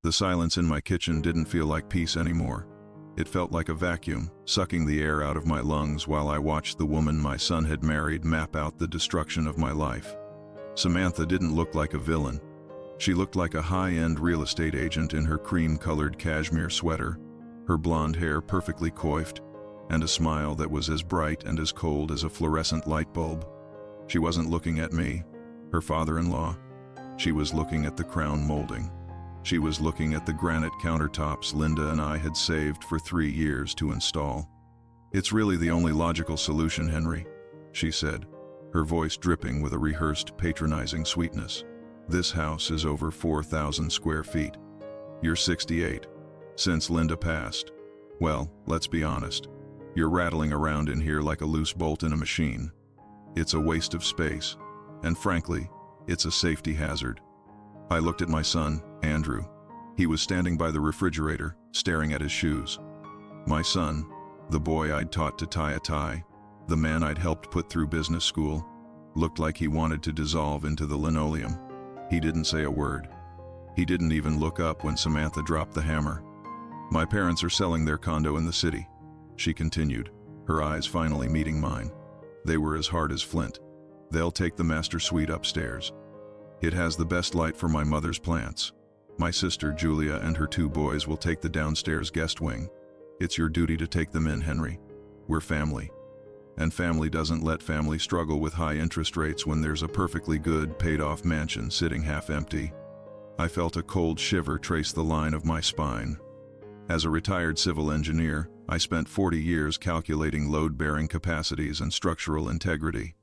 The silence in my kitchen didn't feel like peace anymore. It felt like a vacuum, sucking the air out of my lungs while I watched the woman my son had married map out the destruction of my life. Samantha didn't look like a villain. She looked like a high-end real estate agent in her cream-colored cashmere sweater, her blonde hair perfectly coiffed, and a smile that was as bright and as cold as a fluorescent light bulb. She wasn't looking at me, her father-in-law. She was looking at the crown molding. She was looking at the granite countertops Linda and I had saved for 3 years to install. "It's really the only logical solution, Henry," she said, her voice dripping with a rehearsed, patronizing sweetness. "This house is over 4,000 square feet. You're 68. Since Linda passed. Well, let's be honest. You're rattling around in here like a loose bolt in a machine. It's a waste of space, and frankly, it's a safety hazard." I looked at my son, Andrew. He was standing by the refrigerator, staring at his shoes. My son, the boy I'd taught to tie a tie, the man I'd helped put through business school, looked like he wanted to dissolve into the linoleum. He didn't say a word. He didn't even look up when Samantha dropped the hammer. "My parents are selling their condo in the city," she continued, her eyes finally meeting mine. They were as hard as flint. "They'll take the master suite upstairs. It has the best light for my mother's plants. My sister, Julia, and her 2 boys will take the downstairs guest wing. It's your duty to take them in, Henry. We're family. And family doesn't let family struggle with high interest rates when there's a perfectly good, paid-off mansion sitting half empty." I felt a cold shiver trace the line of my spine. As a retired civil engineer, I spent 40 years calculating load-bearing capacities and structural integrity.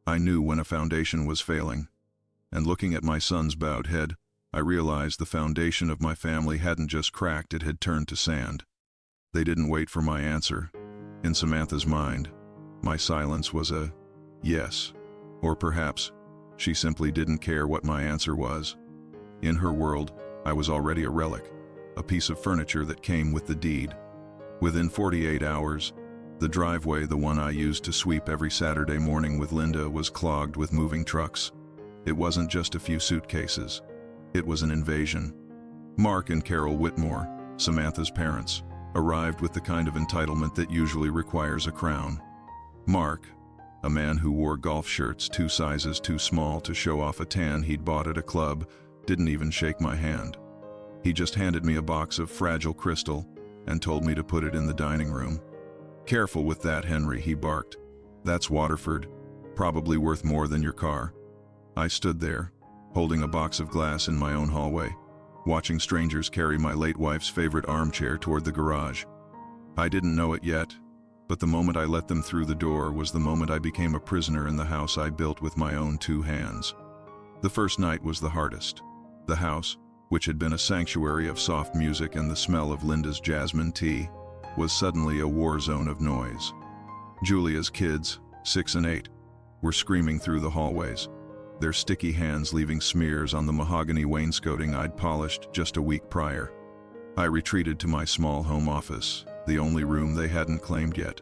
I knew when a foundation was failing. And looking at my son's bowed head, I realized the foundation of my family hadn't just cracked, it had turned to sand. They didn't wait for my answer. In Samantha's mind, my silence was a yes. Or perhaps, she simply didn't care what my answer was. In her world, I was already a relic, a piece of furniture that came with the deed. Within 48 hours, the driveway, the one I used to sweep every Saturday morning with Linda, was clogged with moving trucks. It wasn't just a few suitcases. It was an invasion. Mark and Carol Whitmore, Samantha's parents, arrived with the kind of entitlement that usually requires a crown. Mark, a man who wore golf shirts 2 sizes too small to show off a tan he'd bought at a club, didn't even shake my hand. He just handed me a box of fragile crystal and told me to put it in the dining room. "Careful with that, Henry," he barked. "That's Waterford, probably worth more than your car." I stood there, holding a box of glass in my own hallway, watching strangers carry my late wife's favorite armchair toward the garage. I didn't know it yet, but the moment I let them through the door was the moment I became a prisoner in the house I built with my own 2 hands. The first night was the hardest. The house, which had been a sanctuary of soft music and the smell of Linda's jasmine tea, was suddenly a war zone of noise. Julia's kids, 6 and 8, were screaming through the hallways, their sticky hands leaving smears on the mahogany wainscoting I'd polished just a week prior. I retreated to my small home office, the only room they hadn't claimed yet.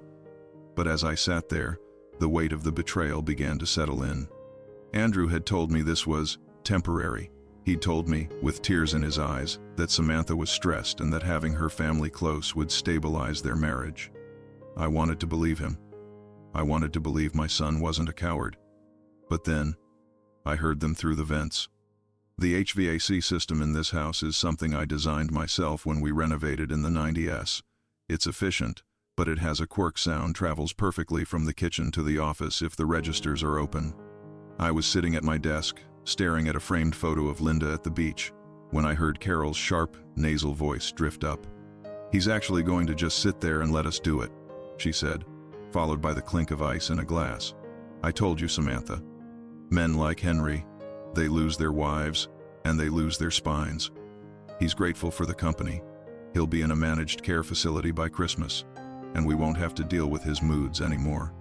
But as I sat there, the weight of the betrayal began to settle in. Andrew had told me this was temporary. He'd told me, with tears in his eyes, that Samantha was stressed and that having her family close would stabilize their marriage. I wanted to believe him. I wanted to believe my son wasn't a coward. But then, I heard them through the vents. The HVAC system in this house is something I designed myself when we renovated in the 90s. It's efficient, but it has a quirk sound travels perfectly from the kitchen to the office if the registers are open. I was sitting at my desk, staring at a framed photo of Linda at the beach, when I heard Carol's sharp, nasal voice drift up. "He's actually going to just sit there and let us do it," she said, followed by the clink of ice in a glass. "I told you, Samantha. Men like Henry, they lose their wives, and they lose their spines. He's grateful for the company. He'll be in a managed care facility by Christmas, and we won't have to deal with his moods anymore.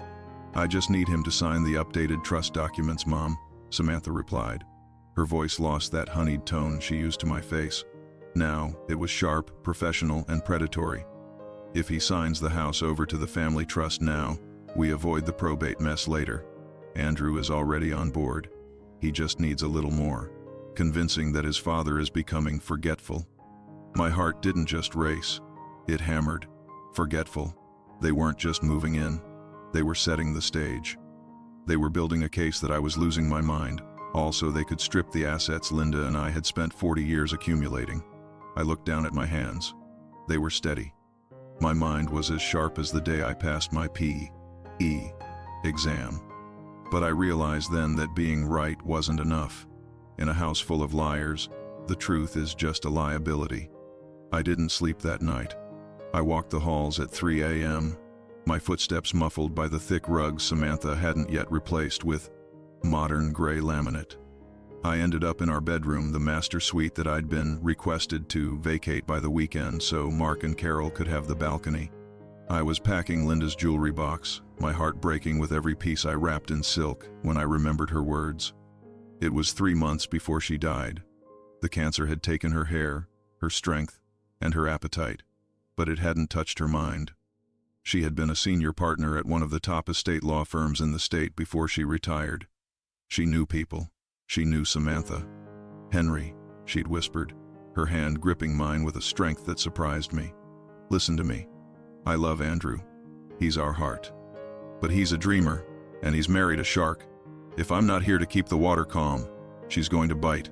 I just need him to sign the updated trust documents, Mom," Samantha replied. Her voice lost that honeyed tone she used to my face. Now, it was sharp, professional, and predatory. "If he signs the house over to the family trust now, we avoid the probate mess later. Andrew is already on board. He just needs a little more, convincing that his father is becoming forgetful." My heart didn't just race. It hammered. Forgetful. They weren't just moving in. They were setting the stage. They were building a case that I was losing my mind. Also, they could strip the assets Linda and I had spent 40 years accumulating. I looked down at my hands. They were steady. My mind was as sharp as the day I passed my PE exam. But I realized then that being right wasn't enough. In a house full of liars, the truth is just a liability. I didn't sleep that night. I walked the halls at 3 a.m., my footsteps muffled by the thick rugs Samantha hadn't yet replaced with modern gray laminate. I ended up in our bedroom, the master suite that I'd been requested to vacate by the weekend so Mark and Carol could have the balcony. I was packing Linda's jewelry box, my heart breaking with every piece I wrapped in silk, when I remembered her words. It was 3 months before she died. The cancer had taken her hair, her strength, and her appetite, but it hadn't touched her mind. She had been a senior partner at one of the top estate law firms in the state before she retired. She knew people. She knew Samantha. "Henry," she'd whispered, her hand gripping mine with a strength that surprised me. "Listen to me. I love Andrew. He's our heart. But he's a dreamer, and he's married a shark. If I'm not here to keep the water calm, she's going to bite."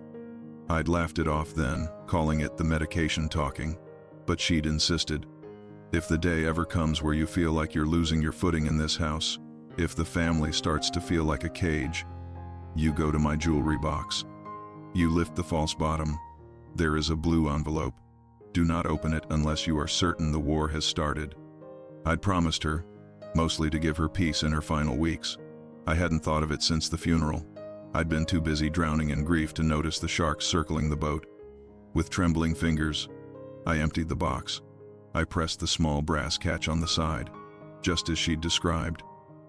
I'd laughed it off then, calling it the medication talking, but she'd insisted. "If the day ever comes where you feel like you're losing your footing in this house, if the family starts to feel like a cage, you go to my jewelry box. You lift the false bottom. There is a blue envelope. Do not open it unless you are certain the war has started." I'd promised her, mostly to give her peace in her final weeks. I hadn't thought of it since the funeral. I'd been too busy drowning in grief to notice the sharks circling the boat. With trembling fingers, I emptied the box. I pressed the small brass catch on the side. Just as she'd described,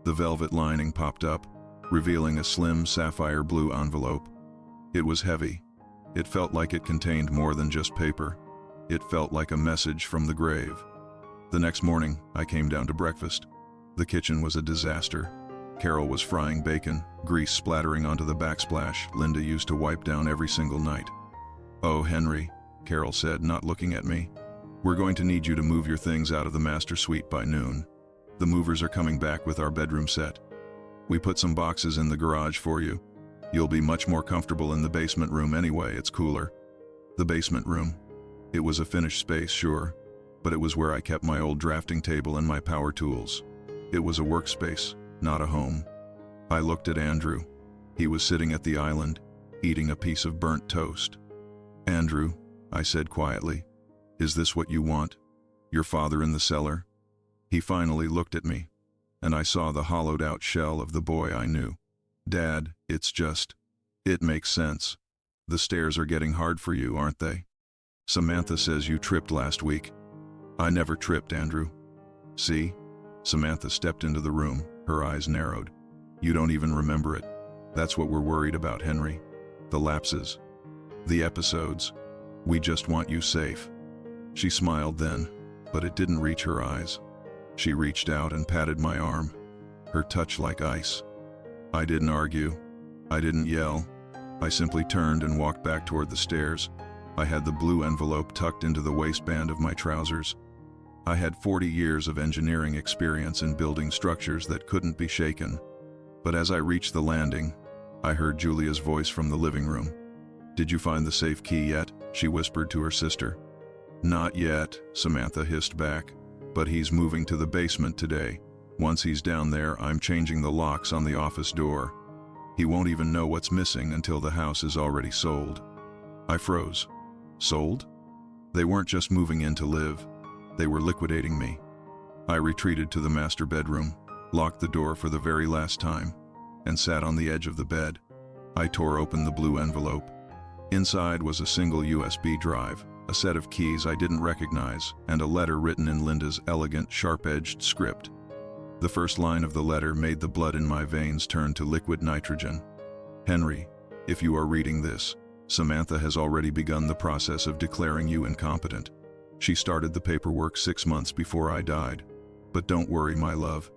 the velvet lining popped up, revealing a slim sapphire blue envelope. It was heavy. It felt like it contained more than just paper. It felt like a message from the grave. The next morning, I came down to breakfast. The kitchen was a disaster. Carol was frying bacon, grease splattering onto the backsplash Linda used to wipe down every single night. "Oh, Henry," Carol said, not looking at me. "We're going to need you to move your things out of the master suite by noon. The movers are coming back with our bedroom set. We put some boxes in the garage for you. You'll be much more comfortable in the basement room anyway, it's cooler." The basement room. It was a finished space, sure, but it was where I kept my old drafting table and my power tools. It was a workspace, not a home. I looked at Andrew. He was sitting at the island, eating a piece of burnt toast. "Andrew," I said quietly, "is this what you want? Your father in the cellar?" He finally looked at me, and I saw the hollowed-out shell of the boy I knew. "Dad, it makes sense. The stairs are getting hard for you, aren't they? Samantha says you tripped last week." "I never tripped, Andrew." "See?" Samantha stepped into the room, her eyes narrowed. "You don't even remember it. That's what we're worried about, Henry. The lapses. The episodes. We just want you safe." She smiled then, but it didn't reach her eyes. She reached out and patted my arm, her touch like ice. I didn't argue. I didn't yell. I simply turned and walked back toward the stairs. I had the blue envelope tucked into the waistband of my trousers. I had 40 years of engineering experience in building structures that couldn't be shaken. But as I reached the landing, I heard Julia's voice from the living room. "Did you find the safe key yet?" she whispered to her sister. "Not yet," Samantha hissed back, "but he's moving to the basement today. Once he's down there, I'm changing the locks on the office door. He won't even know what's missing until the house is already sold." I froze. Sold? They weren't just moving in to live. They were liquidating me. I retreated to the master bedroom, locked the door for the very last time, and sat on the edge of the bed. I tore open the blue envelope. Inside was a single USB drive, a set of keys I didn't recognize, and a letter written in Linda's elegant, sharp-edged script. The first line of the letter made the blood in my veins turn to liquid nitrogen. "Henry, if you are reading this, Samantha has already begun the process of declaring you incompetent. She started the paperwork 6 months before I died. But don't worry, my love.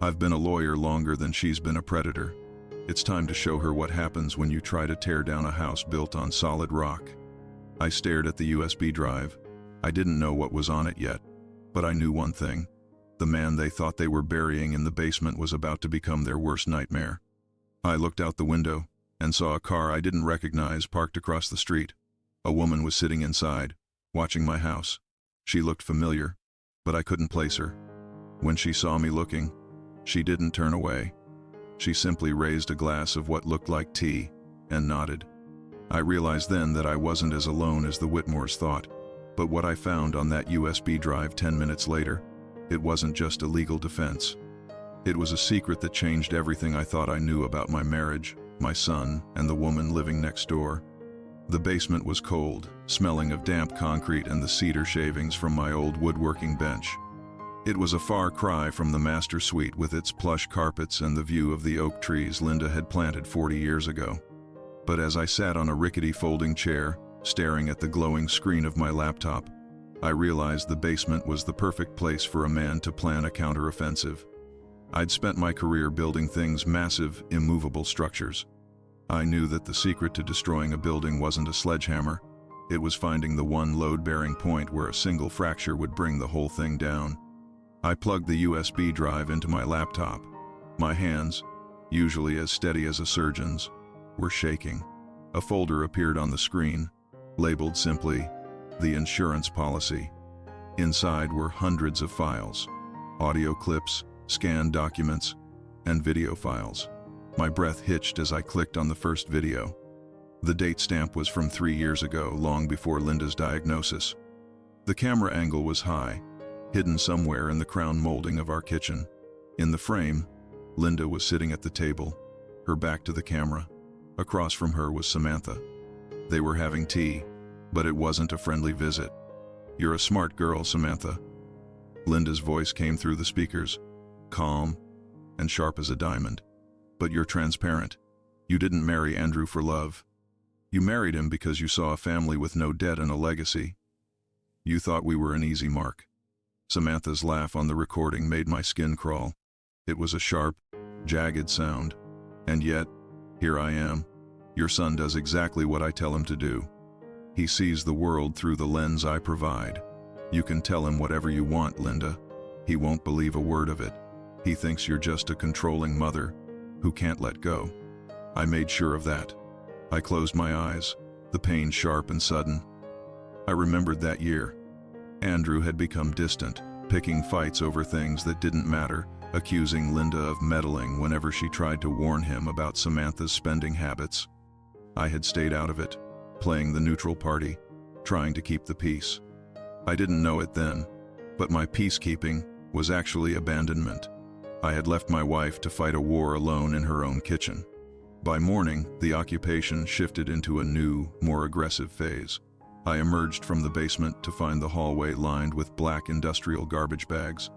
I've been a lawyer longer than she's been a predator. It's time to show her what happens when you try to tear down a house built on solid rock." I stared at the USB drive. I didn't know what was on it yet, but I knew one thing. The man they thought they were burying in the basement was about to become their worst nightmare. I looked out the window and saw a car I didn't recognize parked across the street. A woman was sitting inside, watching my house. She looked familiar, but I couldn't place her. When she saw me looking, she didn't turn away. She simply raised a glass of what looked like tea and nodded. I realized then that I wasn't as alone as the Whitmores thought, but what I found on that USB drive 10 minutes later, it wasn't just a legal defense. It was a secret that changed everything I thought I knew about my marriage, my son, and the woman living next door. The basement was cold, smelling of damp concrete and the cedar shavings from my old woodworking bench. It was a far cry from the master suite with its plush carpets and the view of the oak trees Linda had planted 40 years ago. But as I sat on a rickety folding chair, staring at the glowing screen of my laptop, I realized the basement was the perfect place for a man to plan a counteroffensive. I'd spent my career building things massive, immovable structures. I knew that the secret to destroying a building wasn't a sledgehammer. It was finding the one load-bearing point where a single fracture would bring the whole thing down. I plugged the USB drive into my laptop. My hands, usually as steady as a surgeon's, were shaking. A folder appeared on the screen, labeled simply, "The Insurance Policy." Inside were hundreds of files, audio clips, scanned documents, and video files. My breath hitched as I clicked on the first video. The date stamp was from 3 years ago, long before Linda's diagnosis. The camera angle was high, hidden somewhere in the crown molding of our kitchen. In the frame, Linda was sitting at the table, her back to the camera. Across from her was Samantha. They were having tea, but it wasn't a friendly visit. "You're a smart girl, Samantha." Linda's voice came through the speakers, calm and sharp as a diamond. "But you're transparent. You didn't marry Andrew for love. You married him because you saw a family with no debt and a legacy. You thought we were an easy mark." Samantha's laugh on the recording made my skin crawl. It was a sharp, jagged sound. "And yet, here I am. Your son does exactly what I tell him to do. He sees the world through the lens I provide. You can tell him whatever you want, Linda. He won't believe a word of it. He thinks you're just a controlling mother who can't let go." I made sure of that. I closed my eyes, the pain sharp and sudden. I remembered that year. Andrew had become distant, picking fights over things that didn't matter, accusing Linda of meddling whenever she tried to warn him about Samantha's spending habits. I had stayed out of it, playing the neutral party, trying to keep the peace. I didn't know it then, but my peacekeeping was actually abandonment. I had left my wife to fight a war alone in her own kitchen. By morning, the occupation shifted into a new, more aggressive phase. I emerged from the basement to find the hallway lined with black industrial garbage bags.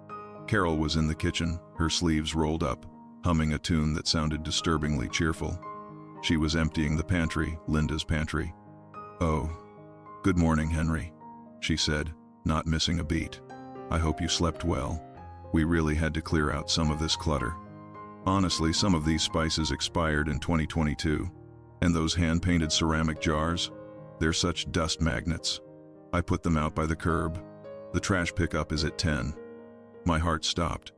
Carol was in the kitchen, her sleeves rolled up, humming a tune that sounded disturbingly cheerful. She was emptying the pantry, Linda's pantry. "Oh, good morning, Henry," she said, not missing a beat. "I hope you slept well. We really had to clear out some of this clutter. Honestly, some of these spices expired in 2022. And those hand-painted ceramic jars, they're such dust magnets. I put them out by the curb. The trash pickup is at 10. My heart stopped.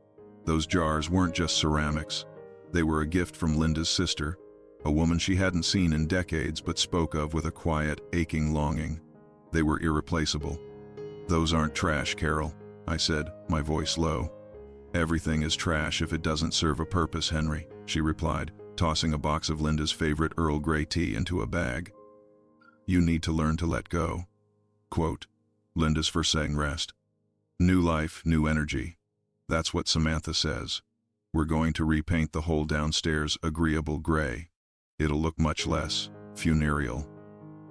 Those jars weren't just ceramics. They were a gift from Linda's sister, a woman she hadn't seen in decades but spoke of with a quiet, aching longing. They were irreplaceable. "Those aren't trash, Carol," I said, my voice low. "Everything is trash if it doesn't serve a purpose, Henry," she replied, tossing a box of Linda's favorite Earl Grey tea into a bag. "You need to learn to let go." Quote, Linda's first saying rest. "New life, new energy." That's what Samantha says. "We're going to repaint the whole downstairs agreeable gray. It'll look much less funereal."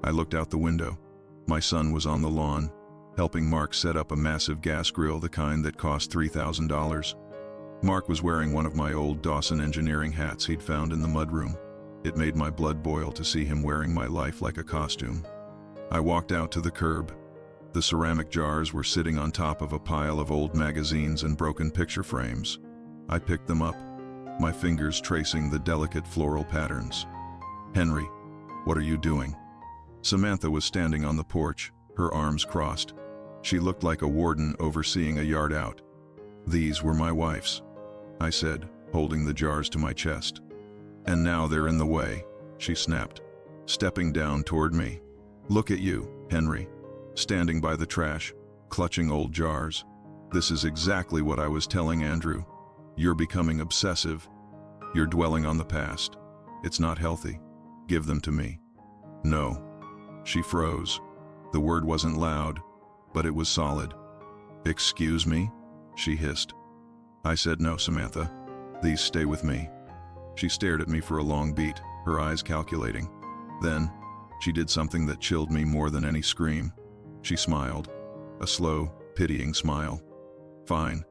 I looked out the window. My son was on the lawn, helping Mark set up a massive gas grill, the kind that cost $3,000. Mark was wearing one of my old Dawson engineering hats he'd found in the mudroom. It made my blood boil to see him wearing my life like a costume. I walked out to the curb. The ceramic jars were sitting on top of a pile of old magazines and broken picture frames. I picked them up, my fingers tracing the delicate floral patterns. "Henry, what are you doing?" Samantha was standing on the porch, her arms crossed. She looked like a warden overseeing a yard out. "These were my wife's," I said, holding the jars to my chest. "And now they're in the way," she snapped, stepping down toward me. "Look at you, Henry, standing by the trash, clutching old jars. This is exactly what I was telling Andrew. You're becoming obsessive. You're dwelling on the past. It's not healthy. Give them to me." "No." She froze. The word wasn't loud, but it was solid. "Excuse me?" she hissed. I said, "No, Samantha. These stay with me." She stared at me for a long beat, her eyes calculating. Then, she did something that chilled me more than any scream. She smiled, a slow, pitying smile. "Fine,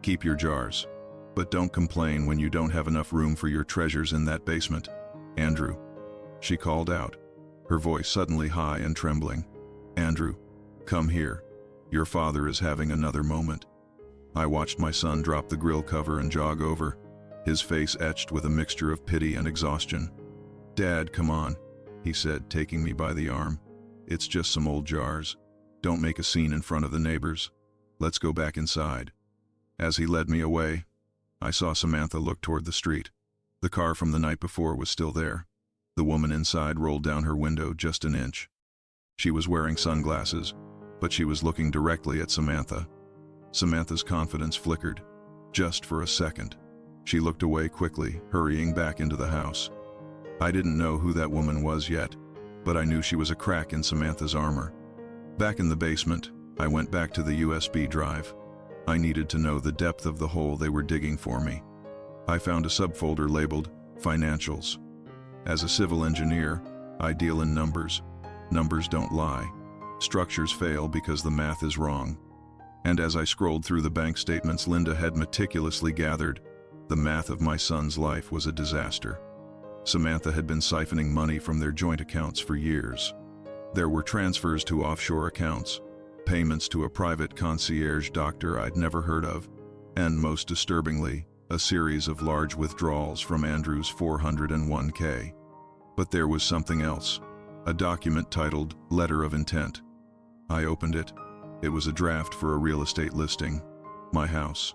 keep your jars. But don't complain when you don't have enough room for your treasures in that basement. Andrew," she called out, her voice suddenly high and trembling. "Andrew, come here. Your father is having another moment." I watched my son drop the grill cover and jog over, his face etched with a mixture of pity and exhaustion. "Dad, come on," he said, taking me by the arm. "It's just some old jars. Don't make a scene in front of the neighbors. Let's go back inside." As he led me away, I saw Samantha look toward the street. The car from the night before was still there. The woman inside rolled down her window just an inch. She was wearing sunglasses, but she was looking directly at Samantha. Samantha's confidence flickered, just for a second. She looked away quickly, hurrying back into the house. I didn't know who that woman was yet, but I knew she was a crack in Samantha's armor. Back in the basement, I went back to the USB drive. I needed to know the depth of the hole they were digging for me. I found a subfolder labeled Financials. As a civil engineer, I deal in numbers. Numbers don't lie. Structures fail because the math is wrong. And as I scrolled through the bank statements Linda had meticulously gathered, the math of my son's life was a disaster. Samantha had been siphoning money from their joint accounts for years. There were transfers to offshore accounts, payments to a private concierge doctor I'd never heard of, and most disturbingly, a series of large withdrawals from Andrew's 401k. But there was something else, a document titled Letter of Intent. I opened it. It was a draft for a real estate listing, my house.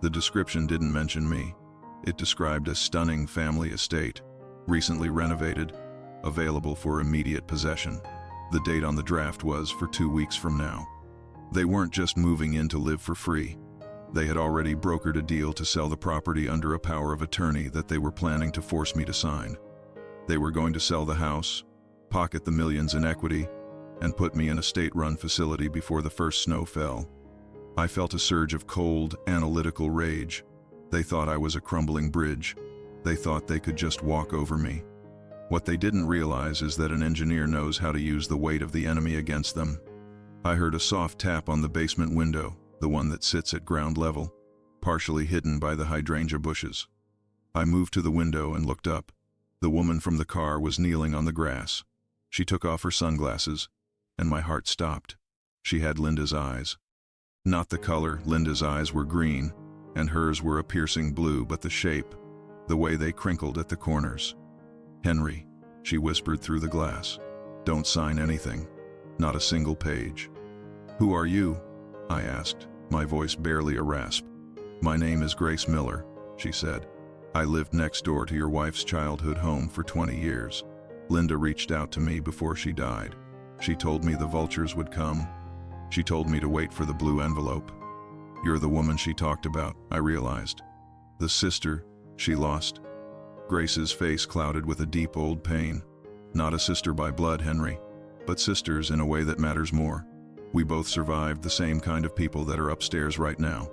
The description didn't mention me. It described a stunning family estate, recently renovated, available for immediate possession. The date on the draft was for 2 weeks from now. They weren't just moving in to live for free. They had already brokered a deal to sell the property under a power of attorney that they were planning to force me to sign. They were going to sell the house, pocket the millions in equity, and put me in a state-run facility before the first snow fell. I felt a surge of cold, analytical rage. They thought I was a crumbling bridge. They thought they could just walk over me. What they didn't realize is that an engineer knows how to use the weight of the enemy against them. I heard a soft tap on the basement window, the one that sits at ground level, partially hidden by the hydrangea bushes. I moved to the window and looked up. The woman from the car was kneeling on the grass. She took off her sunglasses, and my heart stopped. She had Linda's eyes. Not the color, Linda's eyes were green, and hers were a piercing blue, but the shape, the way they crinkled at the corners. "Henry," she whispered through the glass, "don't sign anything, not a single page." "Who are you?" I asked, my voice barely a rasp. "My name is Grace Miller," she said. "I lived next door to your wife's childhood home for 20 years. Linda reached out to me before she died. She told me the vultures would come. She told me to wait for the blue envelope." "You're the woman she talked about," I realized. "The sister she lost." Grace's face clouded with a deep old pain. "Not a sister by blood, Henry, but sisters in a way that matters more. We both survived the same kind of people that are upstairs right now.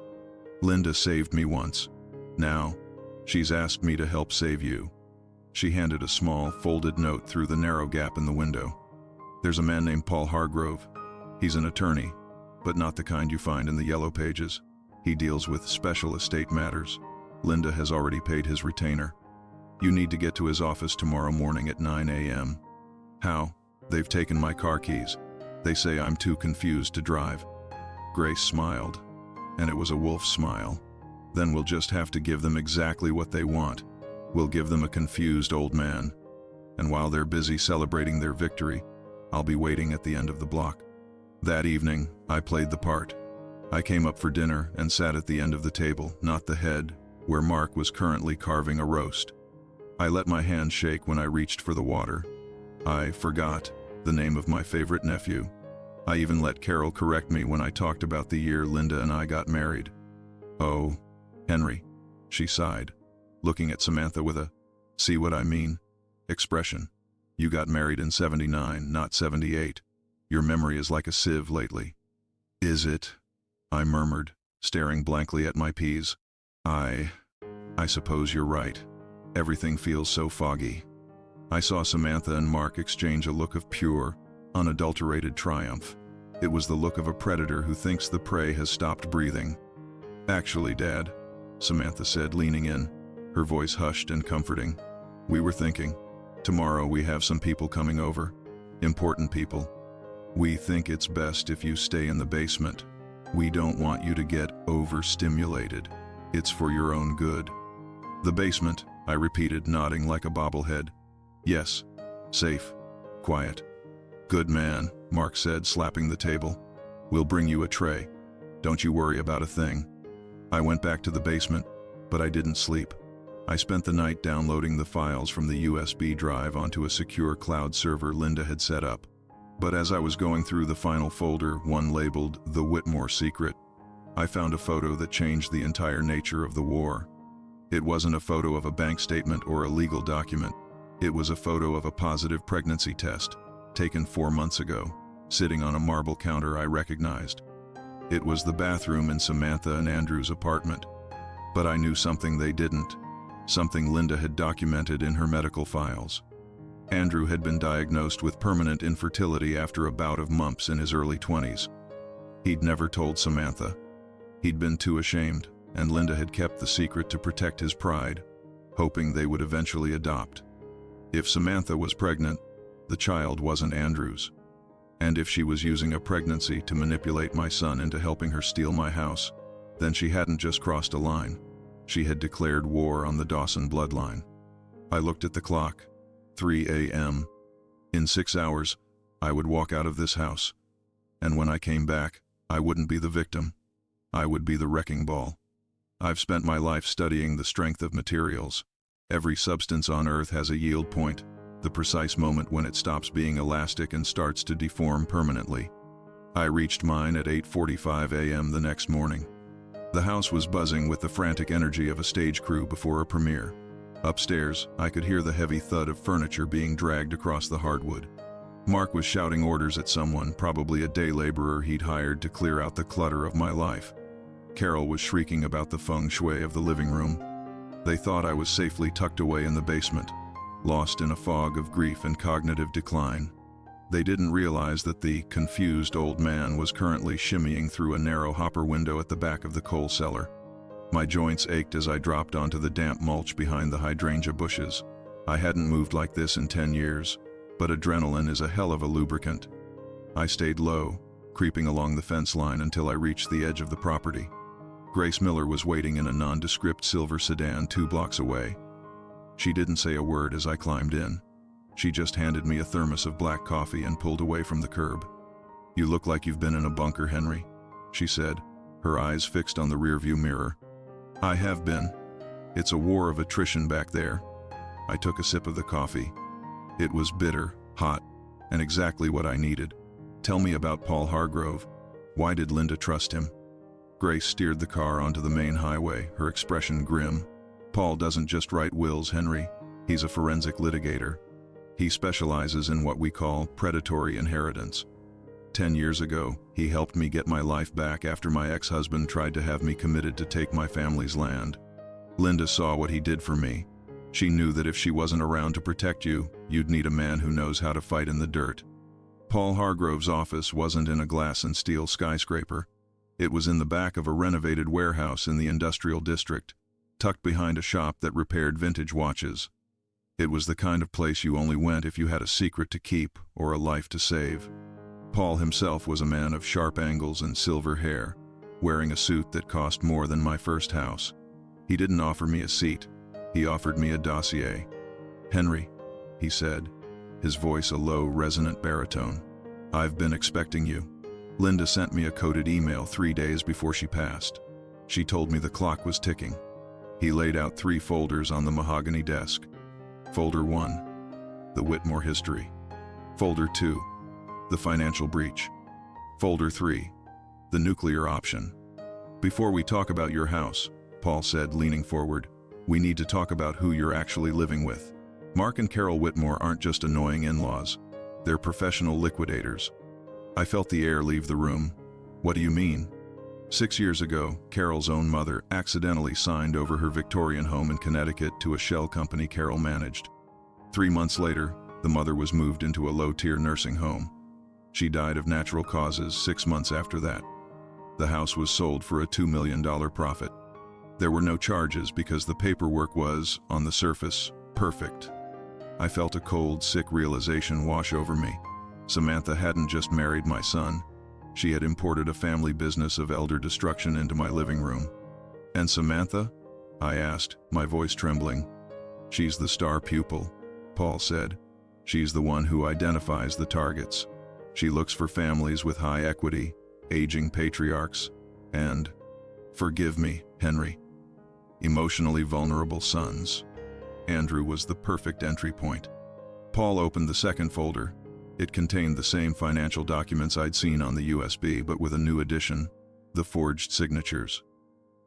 Linda saved me once. Now, she's asked me to help save you." She handed a small, folded note through the narrow gap in the window. "There's a man named Paul Hargrove. He's an attorney, but not the kind you find in the yellow pages. He deals with special estate matters. Linda has already paid his retainer. You need to get to his office tomorrow morning at 9 a.m. "How?" "They've taken my car keys. They say I'm too confused to drive." Grace smiled, and it was a wolf smile. "Then we'll just have to give them exactly what they want. We'll give them a confused old man. And while they're busy celebrating their victory, I'll be waiting at the end of the block. That evening, I played the part. I came up for dinner and sat at the end of the table, not the head, where Mark was currently carving a roast. I let my hand shake when I reached for the water. I forgot the name of my favorite nephew. I even let Carol correct me when I talked about the year Linda and I got married. "Oh, Henry," she sighed, looking at Samantha with a "see what I mean" expression. "You got married in 79, not 78. Your memory is like a sieve lately." "Is it?" I murmured, staring blankly at my peas. I suppose you're right. Everything feels so foggy." I saw Samantha and Mark exchange a look of pure, unadulterated triumph. It was the look of a predator who thinks the prey has stopped breathing. "Actually, Dad," Samantha said, leaning in, her voice hushed and comforting, "we were thinking, tomorrow we have some people coming over. Important people. We think it's best if you stay in the basement. We don't want you to get overstimulated. It's for your own good." "The basement," I repeated, nodding like a bobblehead. "Yes. Safe. Quiet." "Good man," Mark said, slapping the table. "We'll bring you a tray. Don't you worry about a thing." I went back to the basement, but I didn't sleep. I spent the night downloading the files from the USB drive onto a secure cloud server Linda had set up. But as I was going through the final folder, one labeled The Whitmore Secret, I found a photo that changed the entire nature of the war. It wasn't a photo of a bank statement or a legal document. It was a photo of a positive pregnancy test, taken 4 months ago, sitting on a marble counter I recognized. It was the bathroom in Samantha and Andrew's apartment. But I knew something they didn't, something Linda had documented in her medical files. Andrew had been diagnosed with permanent infertility after a bout of mumps in his early 20s. He'd never told Samantha. He'd been too ashamed, and Linda had kept the secret to protect his pride, hoping they would eventually adopt. If Samantha was pregnant, the child wasn't Andrew's. And if she was using a pregnancy to manipulate my son into helping her steal my house, then she hadn't just crossed a line. She had declared war on the Dawson bloodline. I looked at the clock. 3 a.m. In 6 hours, I would walk out of this house. And when I came back, I wouldn't be the victim. I would be the wrecking ball. I've spent my life studying the strength of materials. Every substance on Earth has a yield point, the precise moment when it stops being elastic and starts to deform permanently. I reached mine at 8:45 a.m. the next morning. The house was buzzing with the frantic energy of a stage crew before a premiere. Upstairs, I could hear the heavy thud of furniture being dragged across the hardwood. Mark was shouting orders at someone, probably a day laborer he'd hired to clear out the clutter of my life. Carol was shrieking about the feng shui of the living room. They thought I was safely tucked away in the basement, lost in a fog of grief and cognitive decline. They didn't realize that the confused old man was currently shimmying through a narrow hopper window at the back of the coal cellar. My joints ached as I dropped onto the damp mulch behind the hydrangea bushes. I hadn't moved like this in 10 years, but adrenaline is a hell of a lubricant. I stayed low, creeping along the fence line until I reached the edge of the property. Grace Miller was waiting in a nondescript silver sedan 2 blocks away. She didn't say a word as I climbed in. She just handed me a thermos of black coffee and pulled away from the curb. "You look like you've been in a bunker, Henry," she said, her eyes fixed on the rearview mirror. "I have been. It's a war of attrition back there." I took a sip of the coffee. It was bitter, hot, and exactly what I needed. "Tell me about Paul Hargrove. Why did Linda trust him?" Grace steered the car onto the main highway, her expression grim. "Paul doesn't just write wills, Henry. He's a forensic litigator. He specializes in what we call predatory inheritance. 10 years ago, he helped me get my life back after my ex-husband tried to have me committed to take my family's land. Linda saw what he did for me. She knew that if she wasn't around to protect you, you'd need a man who knows how to fight in the dirt. Paul Hargrove's office wasn't in a glass and steel skyscraper. It was in the back of a renovated warehouse in the industrial district, tucked behind a shop that repaired vintage watches. It was the kind of place you only went if you had a secret to keep or a life to save. Paul himself was a man of sharp angles and silver hair, wearing a suit that cost more than my first house. He didn't offer me a seat. He offered me a dossier. "Henry," he said, his voice a low, resonant baritone. "I've been expecting you. Linda sent me a coded email 3 days before she passed. She told me the clock was ticking." He laid out 3 folders on the mahogany desk. Folder 1, the Whitmore history. Folder 2, the financial breach. Folder 3, the nuclear option. "Before we talk about your house," Paul said, leaning forward, "we need to talk about who you're actually living with. Mark and Carol Whitmore aren't just annoying in-laws. They're professional liquidators." I felt the air leave the room. "What do you mean?" 6 years ago, Carol's own mother accidentally signed over her Victorian home in Connecticut to a shell company Carol managed. 3 months later, the mother was moved into a low-tier nursing home. She died of natural causes 6 months after that. The house was sold for a $2 million profit. There were no charges because the paperwork was, on the surface, perfect. I felt a cold, sick realization wash over me. Samantha hadn't just married my son. She had imported a family business of elder destruction into my living room. "And Samantha?" I asked, my voice trembling. "She's the star pupil," Paul said. "She's the one who identifies the targets. She looks for families with high equity, aging patriarchs, and, forgive me, Henry, emotionally vulnerable sons." Andrew was the perfect entry point. Paul opened the second folder. It contained the same financial documents I'd seen on the USB, but with a new addition: the forged signatures.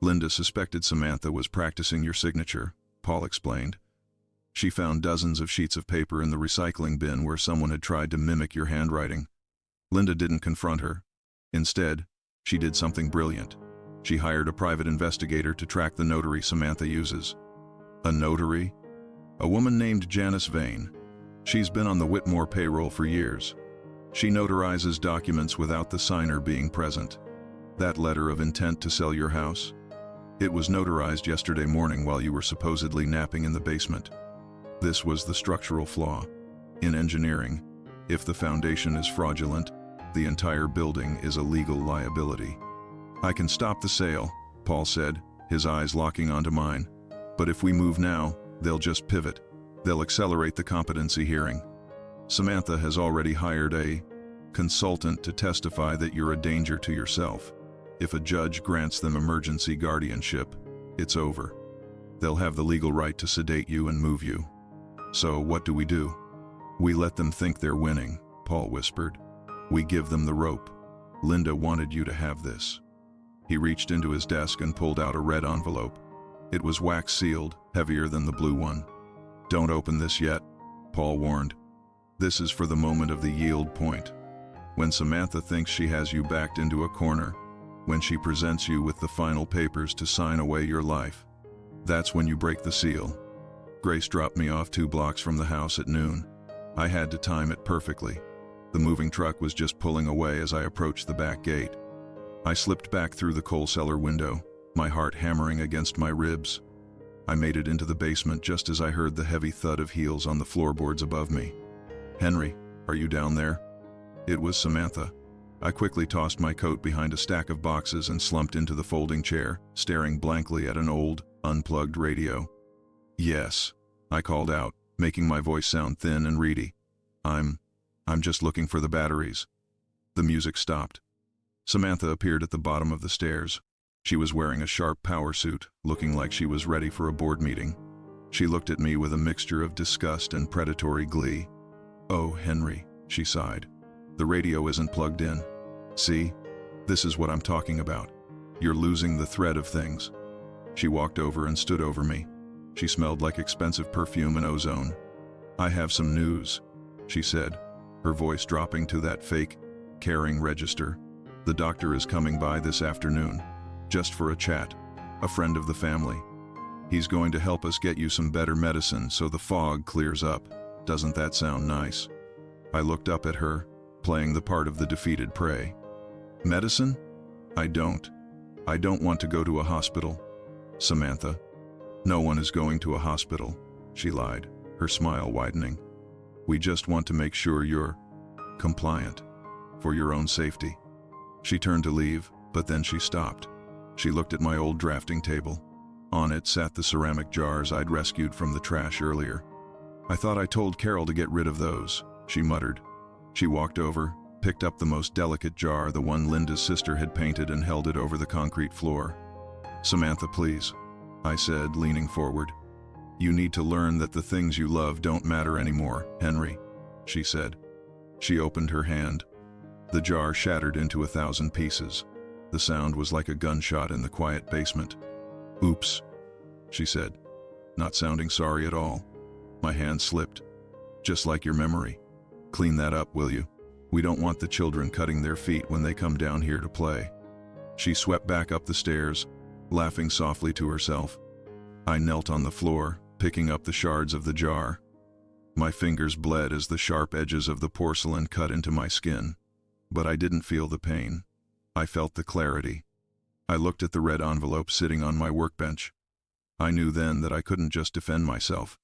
"Linda suspected Samantha was practicing your signature," Paul explained. "She found dozens of sheets of paper in the recycling bin where someone had tried to mimic your handwriting. Linda didn't confront her. Instead, she did something brilliant. She hired a private investigator to track the notary Samantha uses." "A notary?" "A woman named Janice Vane. She's been on the Whitmore payroll for years. She notarizes documents without the signer being present. That letter of intent to sell your house? It was notarized yesterday morning while you were supposedly napping in the basement." This was the structural flaw. In engineering, if the foundation is fraudulent, the entire building is a legal liability. "I can stop the sale," Paul said, his eyes locking onto mine. "But if we move now, they'll just pivot. They'll accelerate the competency hearing. Samantha has already hired a consultant to testify that you're a danger to yourself. If a judge grants them emergency guardianship, it's over. They'll have the legal right to sedate you and move you." "So what do we do?" "We let them think they're winning," Paul whispered. "We give them the rope. Linda wanted you to have this." He reached into his desk and pulled out a red envelope. It was wax-sealed, heavier than the blue one. "Don't open this yet," Paul warned. "This is for the moment of the yield point. When Samantha thinks she has you backed into a corner, when she presents you with the final papers to sign away your life, that's when you break the seal." Grace dropped me off 2 blocks from the house at noon. I had to time it perfectly. The moving truck was just pulling away as I approached the back gate. I slipped back through the coal cellar window, my heart hammering against my ribs. I made it into the basement just as I heard the heavy thud of heels on the floorboards above me. "Henry, are you down there?" It was Samantha. I quickly tossed my coat behind a stack of boxes and slumped into the folding chair, staring blankly at an old, unplugged radio. "Yes," I called out, making my voice sound thin and reedy. I'm just looking for the batteries." The music stopped. Samantha appeared at the bottom of the stairs. She was wearing a sharp power suit, looking like she was ready for a board meeting. She looked at me with a mixture of disgust and predatory glee. "Oh, Henry," she sighed. "The radio isn't plugged in. See? This is what I'm talking about. You're losing the thread of things." She walked over and stood over me. She smelled like expensive perfume and ozone. "I have some news," she said, her voice dropping to that fake, caring register. "The doctor is coming by this afternoon. Just for a chat. A friend of the family. He's going to help us get you some better medicine so the fog clears up. Doesn't that sound nice?" I looked up at her, playing the part of the defeated prey. "Medicine? I don't want to go to a hospital, Samantha." "No one is going to a hospital," she lied, her smile widening. "We just want to make sure you're compliant, for your own safety." She turned to leave, but then she stopped. She looked at my old drafting table. On it sat the ceramic jars I'd rescued from the trash earlier. "I thought I told Carol to get rid of those," she muttered. She walked over, picked up the most delicate jar, the one Linda's sister had painted, and held it over the concrete floor. "Samantha, please," I said, leaning forward. "You need to learn that the things you love don't matter anymore, Henry," she said. She opened her hand. The jar shattered into 1,000 pieces. The sound was like a gunshot in the quiet basement. "Oops," she said, not sounding sorry at all. My hand slipped. "Just like your memory. Clean that up, will you? We don't want the children cutting their feet when they come down here to play." She swept back up the stairs, laughing softly to herself. I knelt on the floor, picking up the shards of the jar. My fingers bled as the sharp edges of the porcelain cut into my skin. But I didn't feel the pain. I felt the clarity. I looked at the red envelope sitting on my workbench. I knew then that I couldn't just defend myself.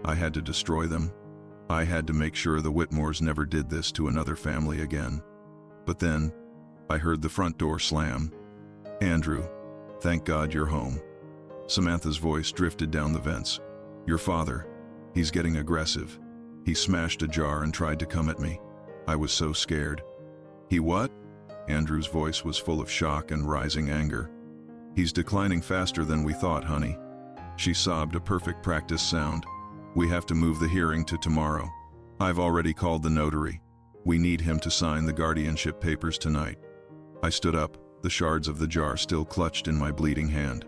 I had to destroy them. I had to make sure the Whitmores never did this to another family again. But then, I heard the front door slam. "Andrew, thank God you're home." Samantha's voice drifted down the vents. "Your father, he's getting aggressive. He smashed a jar and tried to come at me. I was so scared." "He what?" Andrew's voice was full of shock and rising anger. "He's declining faster than we thought, honey." She sobbed, a perfect practice sound. "We have to move the hearing to tomorrow. I've already called the notary. We need him to sign the guardianship papers tonight." I stood up, the shards of the jar still clutched in my bleeding hand.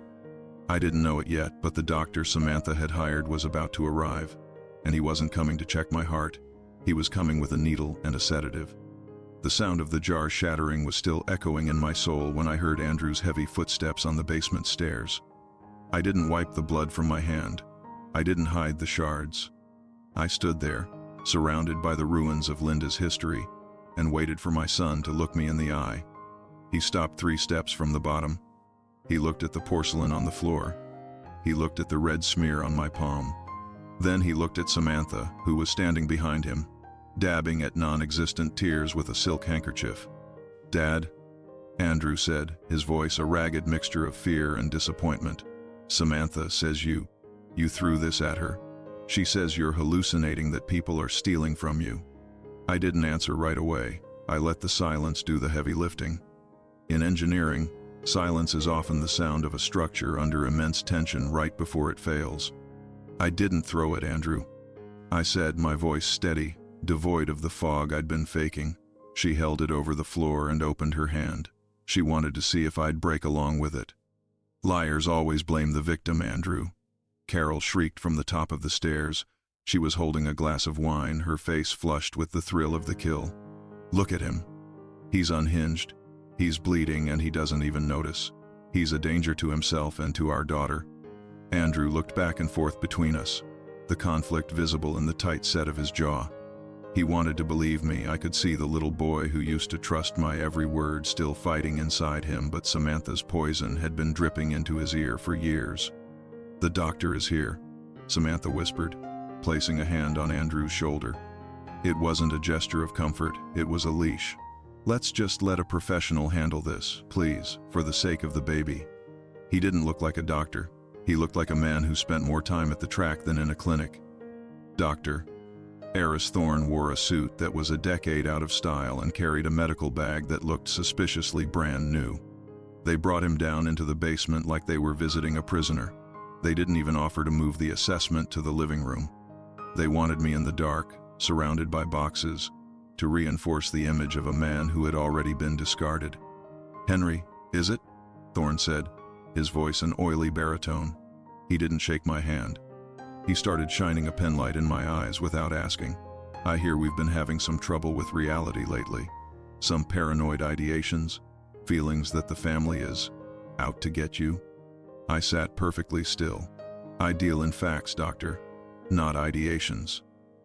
I didn't know it yet, but the doctor Samantha had hired was about to arrive, and he wasn't coming to check my heart. He was coming with a needle and a sedative. The sound of the jar shattering was still echoing in my soul when I heard Andrew's heavy footsteps on the basement stairs. I didn't wipe the blood from my hand. I didn't hide the shards. I stood there, surrounded by the ruins of Linda's history, and waited for my son to look me in the eye. He stopped 3 steps from the bottom. He looked at the porcelain on the floor. He looked at the red smear on my palm. Then he looked at Samantha, who was standing behind him, dabbing at non-existent tears with a silk handkerchief. "Dad," Andrew said, his voice a ragged mixture of fear and disappointment. "Samantha says you threw this at her. She says you're hallucinating, that people are stealing from you." I didn't answer right away. I let the silence do the heavy lifting. In engineering, silence is often the sound of a structure under immense tension right before it fails. "I didn't throw it, Andrew," I said, my voice steady, devoid of the fog I'd been faking. She held it over the floor and opened her hand. She wanted to see if I'd break along with it. "Liars always blame the victim, Andrew," Carol shrieked from the top of the stairs. She was holding a glass of wine, her face flushed with the thrill of the kill. "Look at him. He's unhinged. He's bleeding and he doesn't even notice. He's a danger to himself and to our daughter." Andrew looked back and forth between us, the conflict visible in the tight set of his jaw. He wanted to believe me. I could see the little boy who used to trust my every word still fighting inside him, but Samantha's poison had been dripping into his ear for years. "The doctor is here," Samantha whispered, placing a hand on Andrew's shoulder. It wasn't a gesture of comfort, it was a leash. "Let's just let a professional handle this, please, for the sake of the baby." He didn't look like a doctor. He looked like a man who spent more time at the track than in a clinic. "Doctor." Eris Thorne wore a suit that was a decade out of style and carried a medical bag that looked suspiciously brand new. They brought him down into the basement like they were visiting a prisoner. They didn't even offer to move the assessment to the living room. They wanted me in the dark, surrounded by boxes, to reinforce the image of a man who had already been discarded. "Henry, is it?" Thorne said, his voice an oily baritone. He didn't shake my hand. He started shining a penlight in my eyes without asking. "I hear we've been having some trouble with reality lately. Some paranoid ideations, feelings that the family is out to get you." I sat perfectly still. "I deal in facts, doctor, not ideations.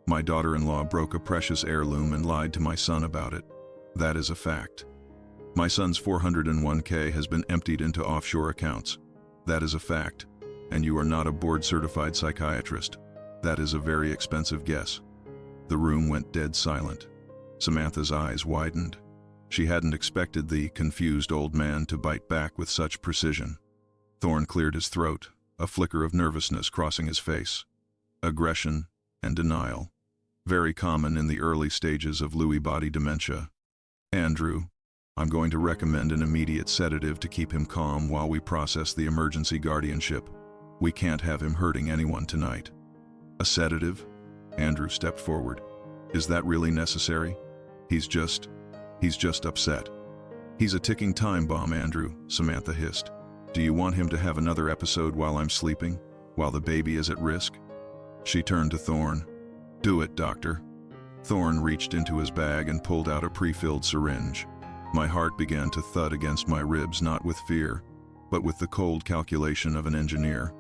My daughter-in-law broke a precious heirloom and lied to my son about it. That is a fact. My son's 401k has been emptied into offshore accounts. That is a fact. And you are not a board-certified psychiatrist. That is a very expensive guess." The room went dead silent. Samantha's eyes widened. She hadn't expected the confused old man to bite back with such precision. Thorne cleared his throat, a flicker of nervousness crossing his face. "Aggression and denial. Very common in the early stages of Lewy body dementia. Andrew, I'm going to recommend an immediate sedative to keep him calm while we process the emergency guardianship. We can't have him hurting anyone tonight. A sedative? Andrew stepped forward. Is that really necessary? He's just upset. He's a ticking time bomb, Andrew, Samantha hissed. Do you want him to have another episode while I'm sleeping, while the baby is at risk? She turned to Thorne. Do it, doctor. Thorne reached into his bag and pulled out a pre-filled syringe. My heart began to thud against my ribs, not with fear, but with the cold calculation of an engineer.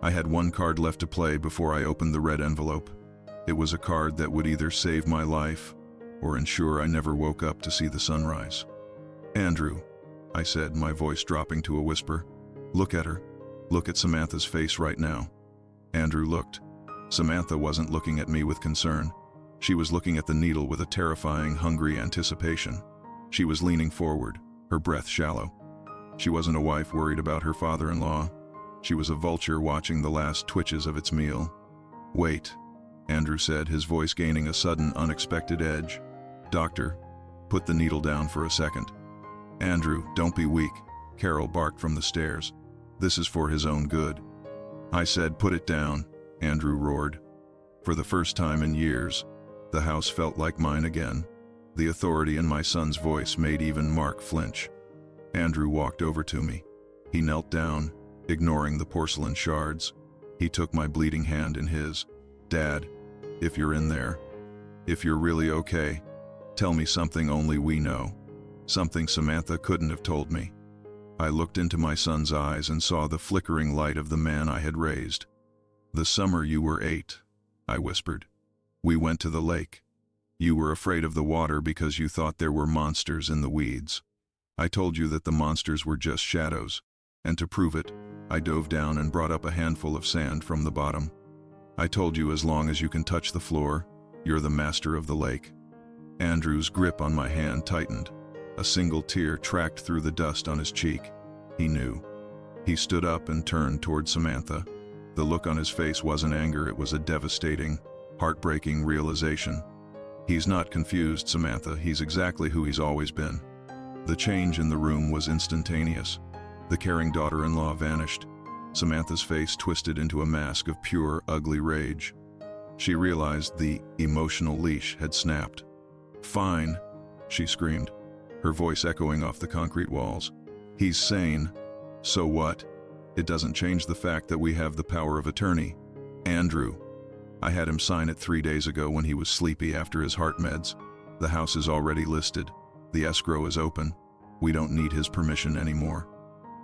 I had one card left to play before I opened the red envelope. It was a card that would either save my life or ensure I never woke up to see the sunrise. Andrew, I said, my voice dropping to a whisper. Look at her. Look at Samantha's face right now. Andrew looked. Samantha wasn't looking at me with concern. She was looking at the needle with a terrifying, hungry anticipation. She was leaning forward, her breath shallow. She wasn't a wife worried about her father-in-law. She was a vulture watching the last twitches of its meal. Wait, Andrew said, his voice gaining a sudden, unexpected edge. Doctor, put the needle down for a second. Andrew, don't be weak, Carol barked from the stairs. This is for his own good. I said, put it down, Andrew roared. For the first time in years, the house felt like mine again. The authority in my son's voice made even Mark flinch. Andrew walked over to me. He knelt down, ignoring the porcelain shards. He took my bleeding hand in his. Dad, if you're in there, if you're really okay, tell me something only we know. Something Samantha couldn't have told me. I looked into my son's eyes and saw the flickering light of the man I had raised. The summer you were 8, I whispered. We went to the lake. You were afraid of the water because you thought there were monsters in the weeds. I told you that the monsters were just shadows, and to prove it, I dove down and brought up a handful of sand from the bottom. I told you as long as you can touch the floor, you're the master of the lake. Andrew's grip on my hand tightened. A single tear tracked through the dust on his cheek. He knew. He stood up and turned toward Samantha. The look on his face wasn't anger, it was a devastating, heartbreaking realization. He's not confused, Samantha. He's exactly who he's always been. The change in the room was instantaneous. The caring daughter-in-law vanished. Samantha's face twisted into a mask of pure, ugly rage. She realized the emotional leash had snapped. Fine, she screamed, her voice echoing off the concrete walls. He's sane. So what? It doesn't change the fact that we have the power of attorney. Andrew. I had him sign it 3 days ago when he was sleepy after his heart meds. The house is already listed. The escrow is open. We don't need his permission anymore.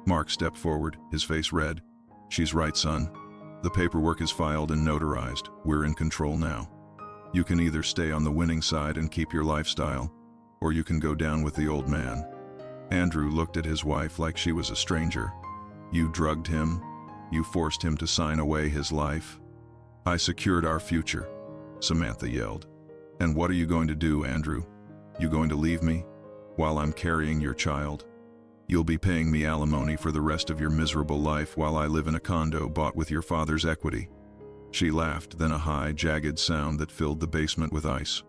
Mark stepped forward, his face red. She's right, son. The paperwork is filed and notarized. We're in control now. You can either stay on the winning side and keep your lifestyle, or you can go down with the old man. Andrew looked at his wife like she was a stranger. You drugged him. You forced him to sign away his life. I secured our future, Samantha yelled. And what are you going to do, Andrew? You going to leave me while I'm carrying your child? You'll be paying me alimony for the rest of your miserable life while I live in a condo bought with your father's equity. She laughed, then a high, jagged sound that filled the basement with ice.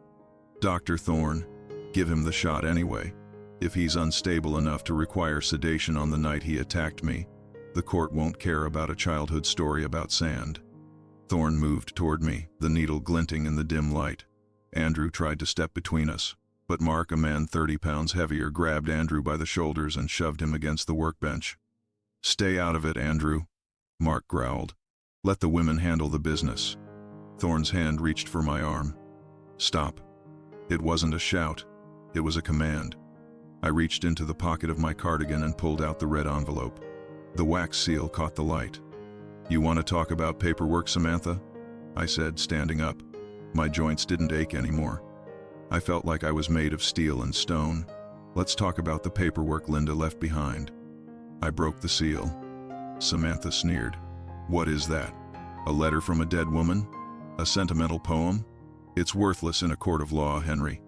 Dr. Thorne, give him the shot anyway. If he's unstable enough to require sedation on the night he attacked me, the court won't care about a childhood story about sand. Thorne moved toward me, the needle glinting in the dim light. Andrew tried to step between us, but Mark, a man 30 pounds heavier, grabbed Andrew by the shoulders and shoved him against the workbench. Stay out of it, Andrew, Mark growled. Let the women handle the business. Thorne's hand reached for my arm. Stop. It wasn't a shout. It was a command. I reached into the pocket of my cardigan and pulled out the red envelope. The wax seal caught the light. You want to talk about paperwork, Samantha? I said, standing up. My joints didn't ache anymore. I felt like I was made of steel and stone. Let's talk about the paperwork Linda left behind. I broke the seal. Samantha sneered. What is that? A letter from a dead woman? A sentimental poem? It's worthless in a court of law, Henry.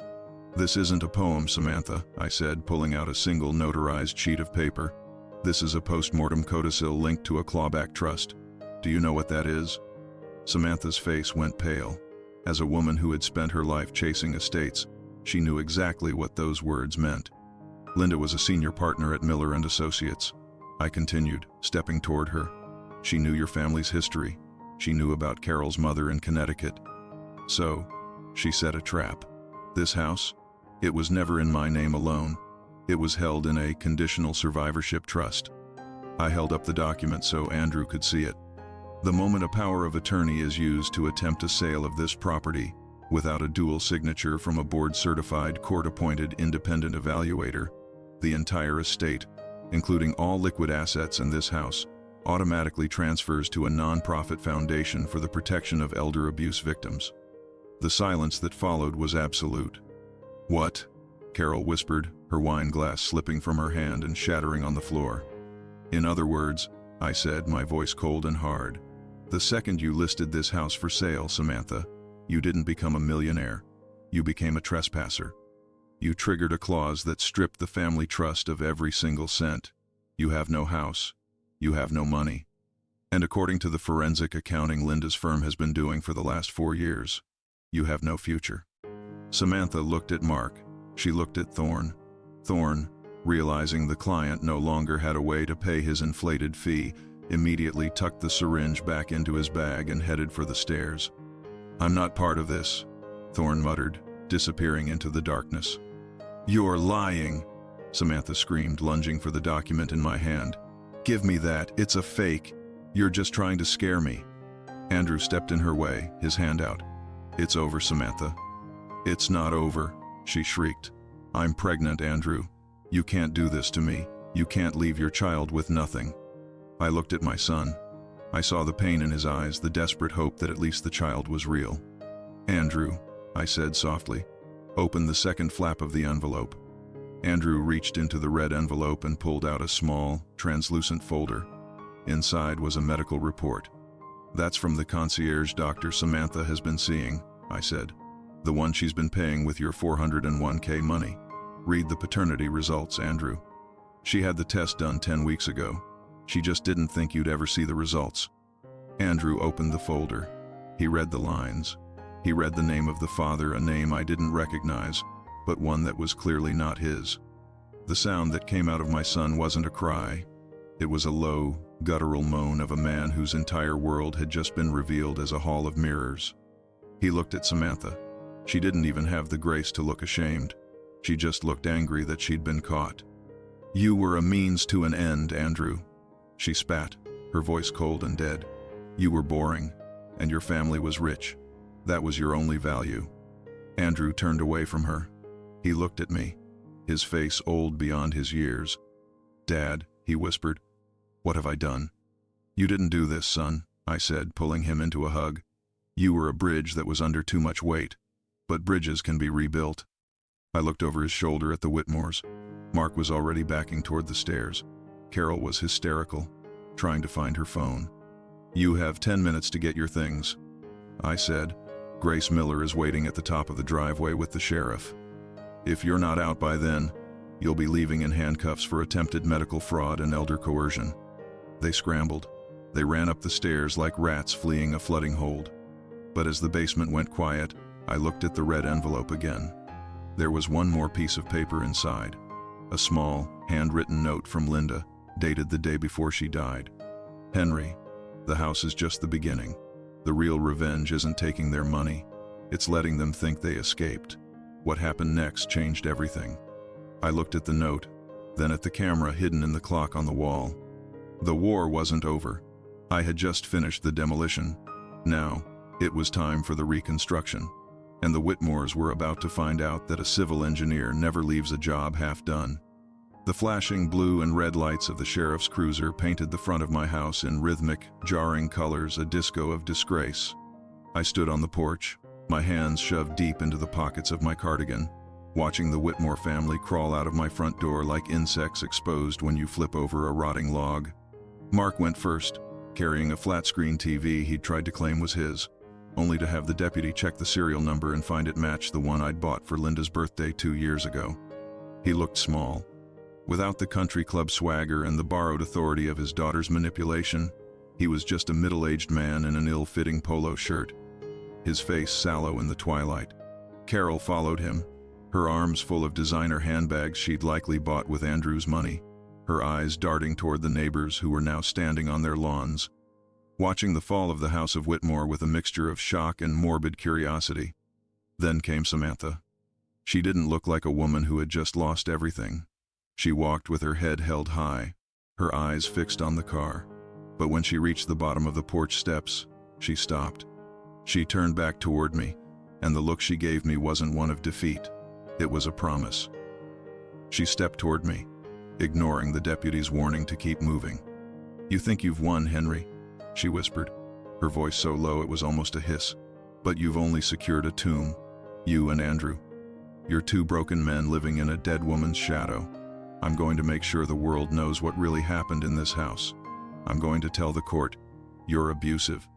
This isn't a poem, Samantha, I said, pulling out a single notarized sheet of paper. This is a post-mortem codicil linked to a clawback trust. Do you know what that is? Samantha's face went pale. As a woman who had spent her life chasing estates, she knew exactly what those words meant. Linda was a senior partner at Miller & Associates. I continued, stepping toward her. She knew your family's history. She knew about Carol's mother in Connecticut. So, she set a trap. This house? It was never in my name alone. It was held in a conditional survivorship trust. I held up the document so Andrew could see it. The moment a power of attorney is used to attempt a sale of this property, without a dual signature from a board-certified, court-appointed independent evaluator, the entire estate, including all liquid assets in this house, automatically transfers to a non-profit foundation for the protection of elder abuse victims. The silence that followed was absolute. "What?" Carol whispered, her wine glass slipping from her hand and shattering on the floor. "In other words," I said, my voice cold and hard, "the second you listed this house for sale, Samantha, you didn't become a millionaire. You became a trespasser. You triggered a clause that stripped the family trust of every single cent. You have no house. You have no money. And according to the forensic accounting Linda's firm has been doing for the last 4 years, you have no future." Samantha looked at Mark. She looked at Thorne. Thorne, realizing the client no longer had a way to pay his inflated fee, immediately tucked the syringe back into his bag and headed for the stairs. "I'm not part of this," Thorne muttered, disappearing into the darkness. "You're lying," Samantha screamed, lunging for the document in my hand. "Give me that. It's a fake. You're just trying to scare me." Andrew stepped in her way, his hand out. "It's over, Samantha." "It's not over," she shrieked. "I'm pregnant, Andrew. You can't do this to me. You can't leave your child with nothing." I looked at my son. I saw the pain in his eyes, the desperate hope that at least the child was real. "Andrew," I said softly, "open the second flap of the envelope." Andrew reached into the red envelope and pulled out a small, translucent folder. Inside was a medical report. "That's from the concierge doctor Samantha has been seeing," I said. "The one she's been paying with your 401k money. Read the paternity results, Andrew. She had the test done 10 weeks ago. She just didn't think you'd ever see the results." Andrew opened the folder. He read the lines. He read the name of the father, a name I didn't recognize, but one that was clearly not his. The sound that came out of my son wasn't a cry. It was a low, guttural moan of a man whose entire world had just been revealed as a hall of mirrors. He looked at Samantha. She didn't even have the grace to look ashamed. She just looked angry that she'd been caught. "You were a means to an end, Andrew." She spat, her voice cold and dead. "You were boring, and your family was rich. That was your only value." Andrew turned away from her. He looked at me, his face old beyond his years. "Dad," he whispered, "what have I done?" "You didn't do this, son," I said, pulling him into a hug. "You were a bridge that was under too much weight. But bridges can be rebuilt." I looked over his shoulder at the Whitmores. Mark was already backing toward the stairs. Carol was hysterical, trying to find her phone. "You have 10 minutes to get your things," I said. "Grace Miller is waiting at the top of the driveway with the sheriff. If you're not out by then, you'll be leaving in handcuffs for attempted medical fraud and elder coercion." They scrambled. They ran up the stairs like rats fleeing a flooding hold. But as the basement went quiet, I looked at the red envelope again. There was one more piece of paper inside. A small, handwritten note from Linda, dated the day before she died. "Henry, the house is just the beginning. The real revenge isn't taking their money. It's letting them think they escaped. What happened next changed everything." I looked at the note, then at the camera hidden in the clock on the wall. The war wasn't over. I had just finished the demolition. Now, it was time for the reconstruction. And the Whitmores were about to find out that a civil engineer never leaves a job half done. The flashing blue and red lights of the sheriff's cruiser painted the front of my house in rhythmic, jarring colors, a disco of disgrace. I stood on the porch, my hands shoved deep into the pockets of my cardigan, watching the Whitmore family crawl out of my front door like insects exposed when you flip over a rotting log. Mark went first, carrying a flat-screen TV he'd tried to claim was his, only to have the deputy check the serial number and find it matched the one I'd bought for Linda's birthday 2 years ago. He looked small. Without the country club swagger and the borrowed authority of his daughter's manipulation, he was just a middle-aged man in an ill-fitting polo shirt. his face sallow in the twilight. Carol followed him, her arms full of designer handbags she'd likely bought with Andrew's money, her eyes darting toward the neighbors who were now standing on their lawns, watching the fall of the House of Whitmore with a mixture of shock and morbid curiosity. Then came Samantha. She didn't look like a woman who had just lost everything. She walked with her head held high, her eyes fixed on the car. But when she reached the bottom of the porch steps, she stopped. She turned back toward me, and the look she gave me wasn't one of defeat. It was a promise. She stepped toward me, ignoring the deputy's warning to keep moving. "You think you've won, Henry," she whispered, her voice so low it was almost a hiss. "But you've only secured a tomb, you and Andrew. You're two broken men living in a dead woman's shadow. I'm going to make sure the world knows what really happened in this house. I'm going to tell the court, you're abusive.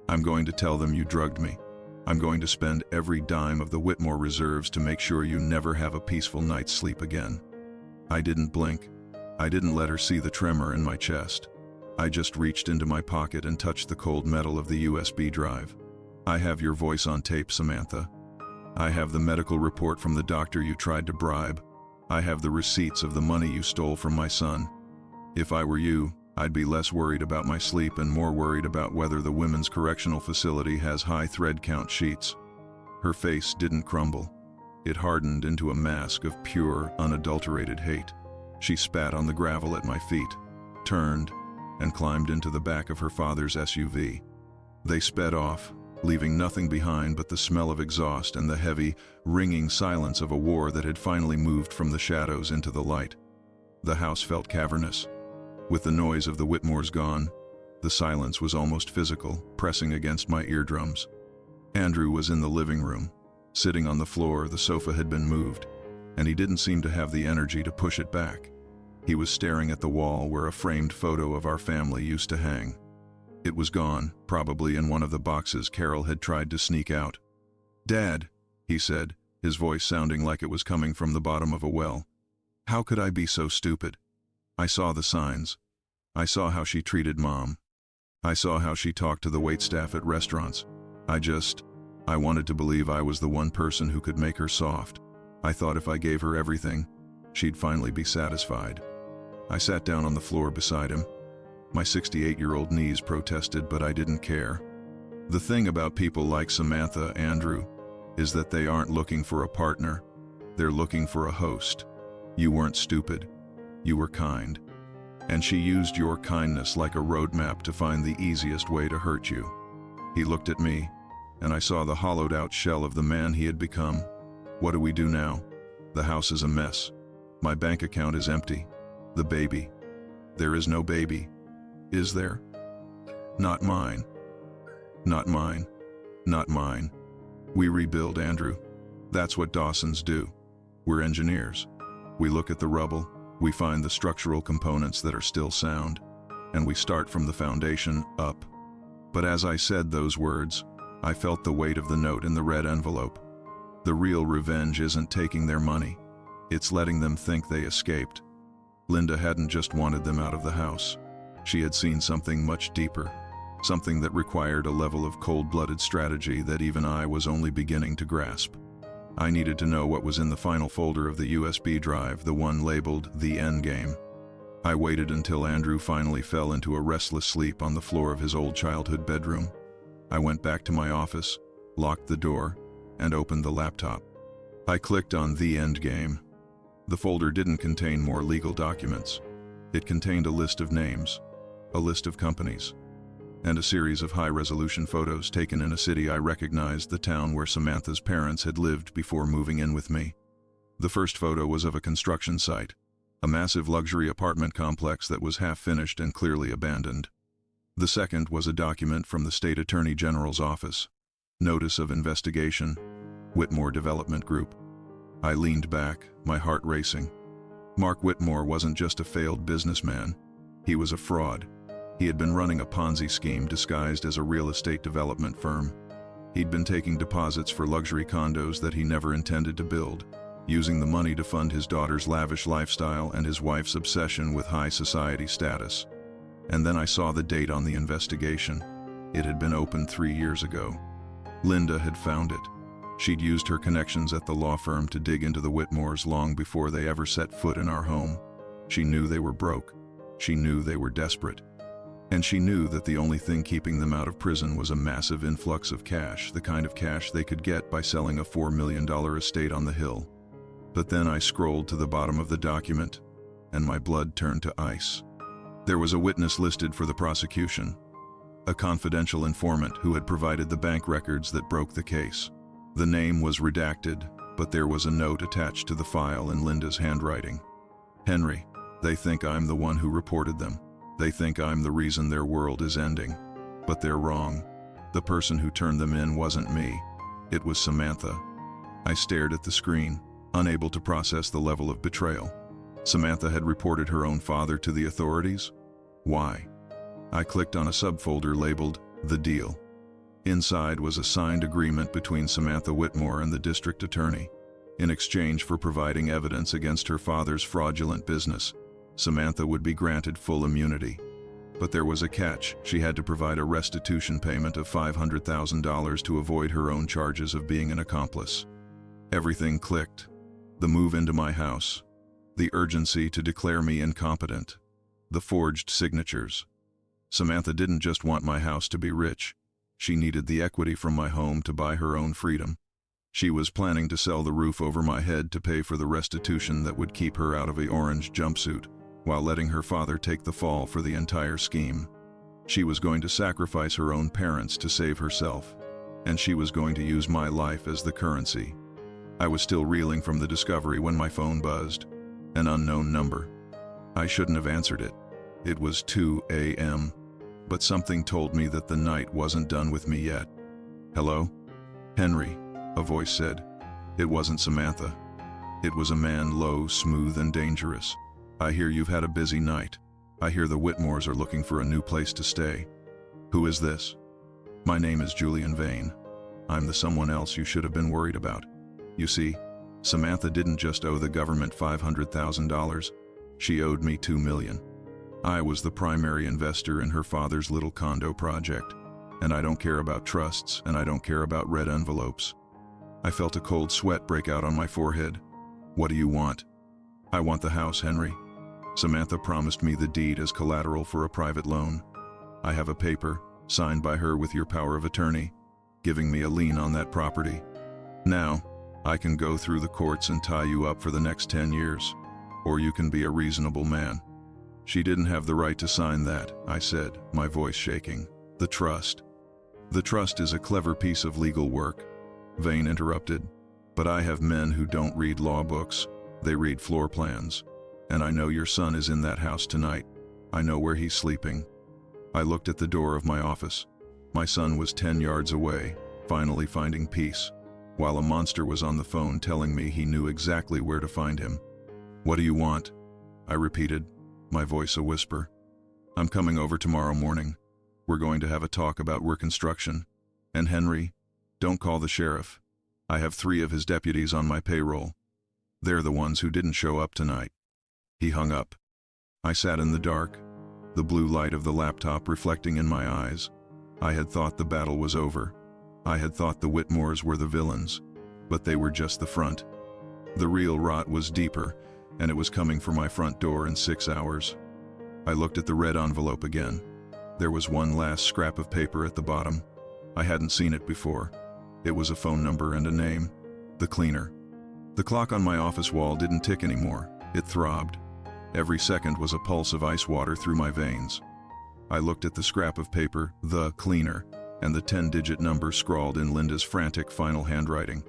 I'm going to tell them you drugged me. I'm going to spend every dime of the Whitmore reserves to make sure you never have a peaceful night's sleep again." I didn't blink. I didn't let her see the tremor in my chest. I just reached into my pocket and touched the cold metal of the USB drive. "I have your voice on tape, Samantha. I have the medical report from the doctor you tried to bribe. I have the receipts of the money you stole from my son. If I were you, I'd be less worried about my sleep and more worried about whether the women's correctional facility has high thread count sheets." Her face didn't crumble. It hardened into a mask of pure, unadulterated hate. She spat on the gravel at my feet, turned, and climbed into the back of her father's SUV. They sped off, leaving nothing behind but the smell of exhaust and the heavy, ringing silence of a war that had finally moved from the shadows into the light. The house felt cavernous. With the noise of the Whitmores gone, the silence was almost physical, pressing against my eardrums. Andrew was in the living room. Sitting on the floor, the sofa had been moved, and he didn't seem to have the energy to push it back. He was staring at the wall where a framed photo of our family used to hang. It was gone, probably in one of the boxes Carol had tried to sneak out. "Dad," he said, his voice sounding like it was coming from the bottom of a well. "How could I be so stupid? I saw the signs. I saw how she treated Mom. I saw how she talked to the waitstaff at restaurants. I wanted to believe I was the one person who could make her soft. I thought if I gave her everything, she'd finally be satisfied." I sat down on the floor beside him. My 68-year-old knees protested, but I didn't care. The thing about people like Samantha, Andrew, is that they aren't looking for a partner. They're looking for a host. You weren't stupid. You were kind. And she used your kindness like a roadmap to find the easiest way to hurt you. He looked at me, and I saw the hollowed-out shell of the man he had become. "What do we do now? The house is a mess. My bank account is empty. The baby. There is no baby. Is there? Not mine. Not mine. Not mine. We rebuild, Andrew. That's what Dawsons do. We're engineers. We look at the rubble, we find the structural components that are still sound, and we start from the foundation up." But as I said those words, I felt the weight of the note in the red envelope. The real revenge isn't taking their money. It's letting them think they escaped. Linda hadn't just wanted them out of the house. She had seen something much deeper, something that required a level of cold-blooded strategy that even I was only beginning to grasp. I needed to know what was in the final folder of the USB drive, the one labeled The Endgame. I waited until Andrew finally fell into a restless sleep on the floor of his old childhood bedroom. I went back to my office, locked the door, and opened the laptop. I clicked on The Endgame. The folder didn't contain more legal documents. It contained a list of names, a list of companies, and a series of high-resolution photos taken in a city I recognized, the town where Samantha's parents had lived before moving in with me. The first photo was of a construction site, a massive luxury apartment complex that was half-finished and clearly abandoned. The second was a document from the State Attorney General's office. Notice of investigation, Whitmore Development Group. I leaned back, my heart racing. Mark Whitmore wasn't just a failed businessman. He was a fraud. He had been running a Ponzi scheme disguised as a real estate development firm. He'd been taking deposits for luxury condos that he never intended to build, using the money to fund his daughter's lavish lifestyle and his wife's obsession with high society status. And then I saw the date on the investigation. It had been opened 3 years ago. Linda had found it. She'd used her connections at the law firm to dig into the Whitmores long before they ever set foot in our home. She knew they were broke. She knew they were desperate. And she knew that the only thing keeping them out of prison was a massive influx of cash, the kind of cash they could get by selling a $4 million estate on the hill. But then I scrolled to the bottom of the document, and my blood turned to ice. There was a witness listed for the prosecution, a confidential informant who had provided the bank records that broke the case. The name was redacted, but there was a note attached to the file in Linda's handwriting. Henry, they think I'm the one who reported them. They think I'm the reason their world is ending. But they're wrong. The person who turned them in wasn't me. It was Samantha. I stared at the screen, unable to process the level of betrayal. Samantha had reported her own father to the authorities? Why? I clicked on a subfolder labeled The DIL. Inside was a signed agreement between Samantha Whitmore and the district attorney. In exchange for providing evidence against her father's fraudulent business, Samantha would be granted full immunity. But there was a catch. She had to provide a restitution payment of $500,000 to avoid her own charges of being an accomplice. Everything clicked. The move into my house. The urgency to declare me incompetent. The forged signatures. Samantha didn't just want my house to be rich. She needed the equity from my home to buy her own freedom. She was planning to sell the roof over my head to pay for the restitution that would keep her out of the orange jumpsuit, while letting her father take the fall for the entire scheme. She was going to sacrifice her own parents to save herself, and she was going to use my life as the currency. I was still reeling from the discovery when my phone buzzed. An unknown number. I shouldn't have answered it. It was 2 a.m., but something told me that the night wasn't done with me yet. Hello? Henry, a voice said. It wasn't Samantha. It was a man low, smooth, and dangerous. I hear you've had a busy night. I hear the Whitmores are looking for a new place to stay. Who is this? My name is Julian Vane. I'm the someone else you should have been worried about. You see, Samantha didn't just owe the government $500,000. She owed me $2 million. I was the primary investor in her father's little condo project, and I don't care about trusts, and I don't care about red envelopes. I felt a cold sweat break out on my forehead. What do you want? I want the house, Henry. Samantha promised me the deed as collateral for a private loan. I have a paper, signed by her with your power of attorney, giving me a lien on that property. Now, I can go through the courts and tie you up for the next 10 years, or you can be a reasonable man. She didn't have the right to sign that, I said, my voice shaking. The trust. The trust is a clever piece of legal work, Vane interrupted, but I have men who don't read law books, they read floor plans. And I know your son is in that house tonight. I know where he's sleeping. I looked at the door of my office. My son was 10 yards away, finally finding peace, while a monster was on the phone telling me he knew exactly where to find him. What do you want? I repeated, my voice a whisper. I'm coming over tomorrow morning. We're going to have a talk about reconstruction. And Henry, don't call the sheriff. I have 3 of his deputies on my payroll. They're the ones who didn't show up tonight. He hung up. I sat in the dark, the blue light of the laptop reflecting in my eyes. I had thought the battle was over. I had thought the Whitmores were the villains, but they were just the front. The real rot was deeper, and it was coming for my front door in 6 hours. I looked at the red envelope again. There was one last scrap of paper at the bottom. I hadn't seen it before. It was a phone number and a name. The cleaner. The clock on my office wall didn't tick anymore. It throbbed. Every second was a pulse of ice water through my veins. I looked at the scrap of paper, the cleaner, and the 10-digit number scrawled in Linda's frantic final handwriting.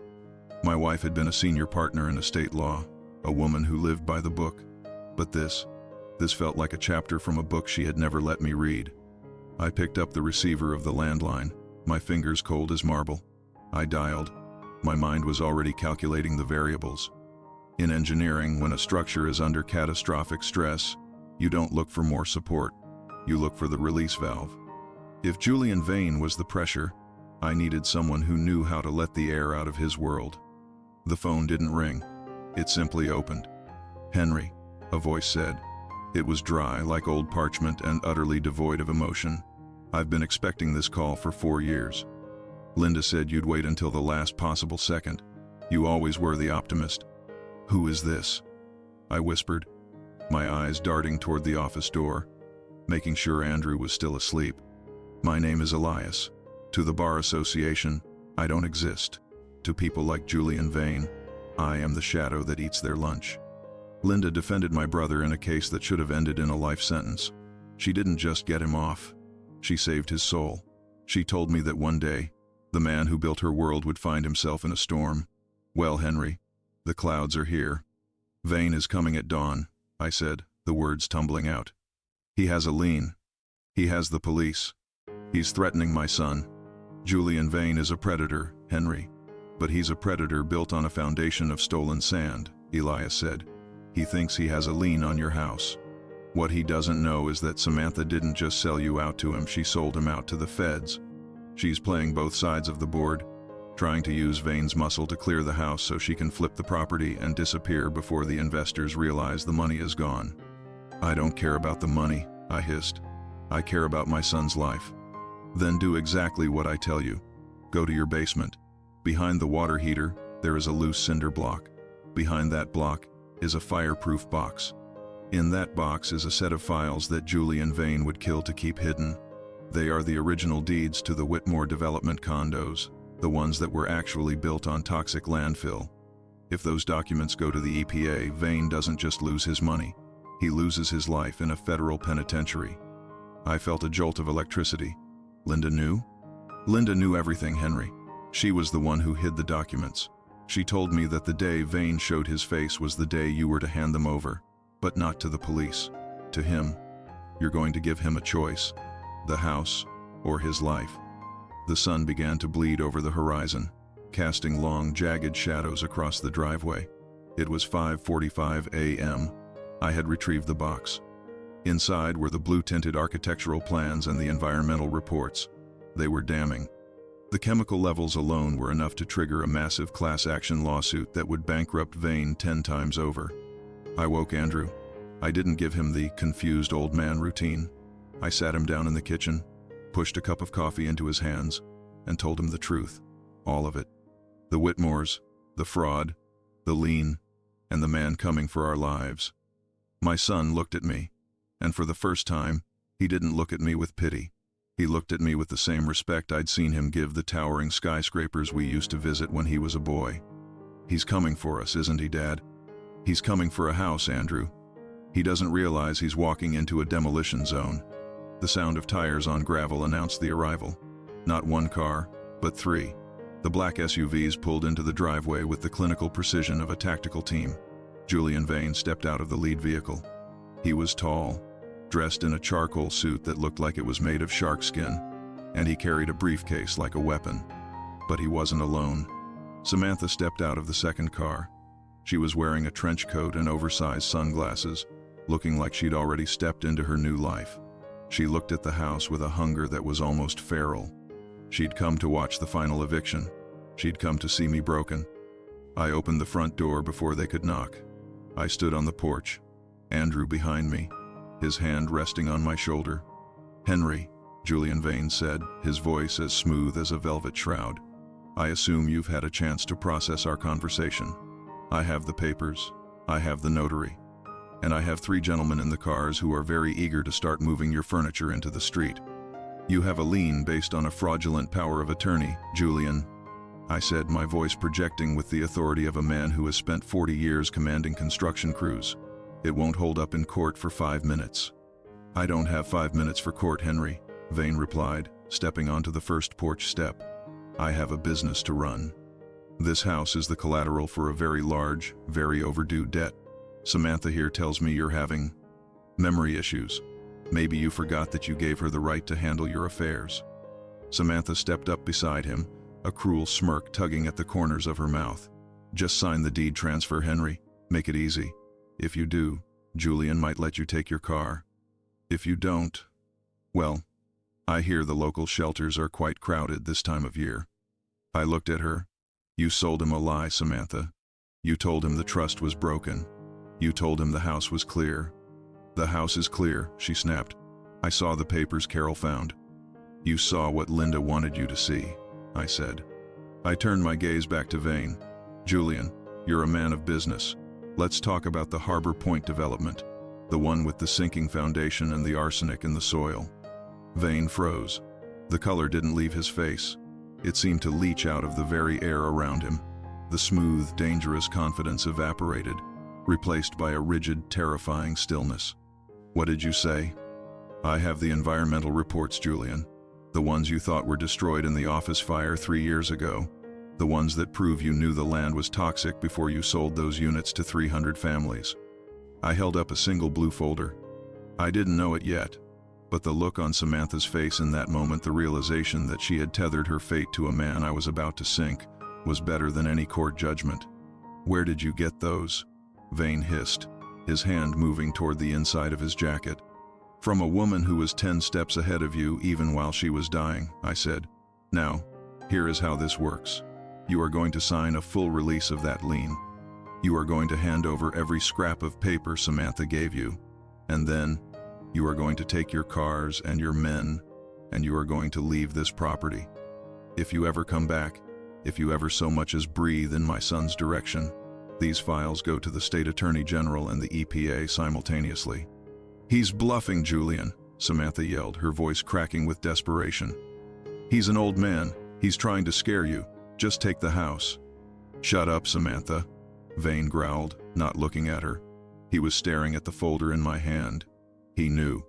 My wife had been a senior partner in estate law, a woman who lived by the book. But this felt like a chapter from a book she had never let me read. I picked up the receiver of the landline, my fingers cold as marble. I dialed. My mind was already calculating the variables. In engineering, when a structure is under catastrophic stress, you don't look for more support. You look for the release valve. If Julian Vane was the pressure, I needed someone who knew how to let the air out of his world. The phone didn't ring. It simply opened. Henry, a voice said. It was dry, like old parchment, and utterly devoid of emotion. I've been expecting this call for 4 years. Linda said you'd wait until the last possible second. You always were the optimist. Who is this? I whispered, my eyes darting toward the office door, making sure Andrew was still asleep. My name is Elias. To the Bar Association, I don't exist. To people like Julian Vane, I am the shadow that eats their lunch. Linda defended my brother in a case that should have ended in a life sentence. She didn't just get him off. She saved his soul. She told me that one day, the man who built her world would find himself in a storm. Well, Henry, the clouds are here. Vane is coming at dawn, I said, the words tumbling out. He has a lien. He has the police. He's threatening my son. Julian Vane is a predator, Henry. But he's a predator built on a foundation of stolen sand, Elias said. He thinks he has a lien on your house. What he doesn't know is that Samantha didn't just sell you out to him, she sold him out to the feds. She's playing both sides of the board, trying to use Vane's muscle to clear the house so she can flip the property and disappear before the investors realize the money is gone. I don't care about the money, I hissed. I care about my son's life. Then do exactly what I tell you. Go to your basement. Behind the water heater, there is a loose cinder block. Behind that block is a fireproof box. In that box is a set of files that Julian Vane would kill to keep hidden. They are the original deeds to the Whitmore development condos, the ones that were actually built on toxic landfill. If those documents go to the EPA, Vane doesn't just lose his money. He loses his life in a federal penitentiary. I felt a jolt of electricity. Linda knew? Linda knew everything, Henry. She was the one who hid the documents. She told me that the day Vane showed his face was the day you were to hand them over, but not to the police. To him. You're going to give him a choice. The house, or his life. The sun began to bleed over the horizon, casting long, jagged shadows across the driveway. It was 5:45 a.m. I had retrieved the box. Inside were the blue-tinted architectural plans and the environmental reports. They were damning. The chemical levels alone were enough to trigger a massive class-action lawsuit that would bankrupt Vane 10 times over. I woke Andrew. I didn't give him the confused old man routine. I sat him down in the kitchen, pushed a cup of coffee into his hands, and told him the truth. All of it. The Whitmores, the fraud, the lien, and the man coming for our lives. My son looked at me, and for the first time, he didn't look at me with pity. He looked at me with the same respect I'd seen him give the towering skyscrapers we used to visit when he was a boy. He's coming for us, isn't he, Dad? He's coming for a house, Andrew. He doesn't realize he's walking into a demolition zone. The sound of tires on gravel announced the arrival. Not one car, but 3. The black SUVs pulled into the driveway with the clinical precision of a tactical team. Julian Vane stepped out of the lead vehicle. He was tall, dressed in a charcoal suit that looked like it was made of shark skin, and he carried a briefcase like a weapon. But he wasn't alone. Samantha stepped out of the second car. She was wearing a trench coat and oversized sunglasses, looking like she'd already stepped into her new life. She looked at the house with a hunger that was almost feral. She'd come to watch the final eviction. She'd come to see me broken. I opened the front door before they could knock. I stood on the porch, Andrew behind me, his hand resting on my shoulder. Henry, Julian Vane said, his voice as smooth as a velvet shroud. I assume you've had a chance to process our conversation. I have the papers. I have the notary. And I have 3 gentlemen in the cars who are very eager to start moving your furniture into the street. You have a lien based on a fraudulent power of attorney, Julian, I said, my voice projecting with the authority of a man who has spent 40 years commanding construction crews. It won't hold up in court for 5 minutes. I don't have 5 minutes for court, Henry, Vane replied, stepping onto the first porch step. I have a business to run. This house is the collateral for a very large, very overdue debt. Samantha here tells me you're having memory issues. Maybe you forgot that you gave her the right to handle your affairs. Samantha stepped up beside him, a cruel smirk tugging at the corners of her mouth. Just sign the deed transfer, Henry. Make it easy. If you do, Julian might let you take your car. If you don't, well, I hear the local shelters are quite crowded this time of year. I looked at her. You sold him a lie, Samantha. You told him the trust was broken. You told him the house was clear. The house is clear, she snapped. I saw the papers Carol found. You saw what Linda wanted you to see. I said. I turned my gaze back to Vane. Julian, you're a man of business. Let's talk about the Harbor Point development, the one with the sinking foundation and the arsenic in the soil. Vane froze. The color didn't leave his face. It seemed to leach out of the very air around him. The smooth, dangerous confidence evaporated, replaced by a rigid, terrifying stillness. What did you say? I have the environmental reports, Julian. The ones you thought were destroyed in the office fire 3 years ago. The ones that prove you knew the land was toxic before you sold those units to 300 families. I held up a single blue folder. I didn't know it yet, but the look on Samantha's face in that moment, the realization that she had tethered her fate to a man I was about to sink, was better than any court judgment. Where did you get those? Vane hissed, his hand moving toward the inside of his jacket. From a woman who was 10 steps ahead of you even while she was dying, I said. Now, here is how this works. You are going to sign a full release of that lien. You are going to hand over every scrap of paper Samantha gave you. And then, you are going to take your cars and your men, and you are going to leave this property. If you ever come back, if you ever so much as breathe in my son's direction, these files go to the State Attorney General and the EPA simultaneously. He's bluffing, Julian, Samantha yelled, her voice cracking with desperation. He's an old man. He's trying to scare you. Just take the house. Shut up, Samantha, Vane growled, not looking at her. He was staring at the folder in my hand. He knew.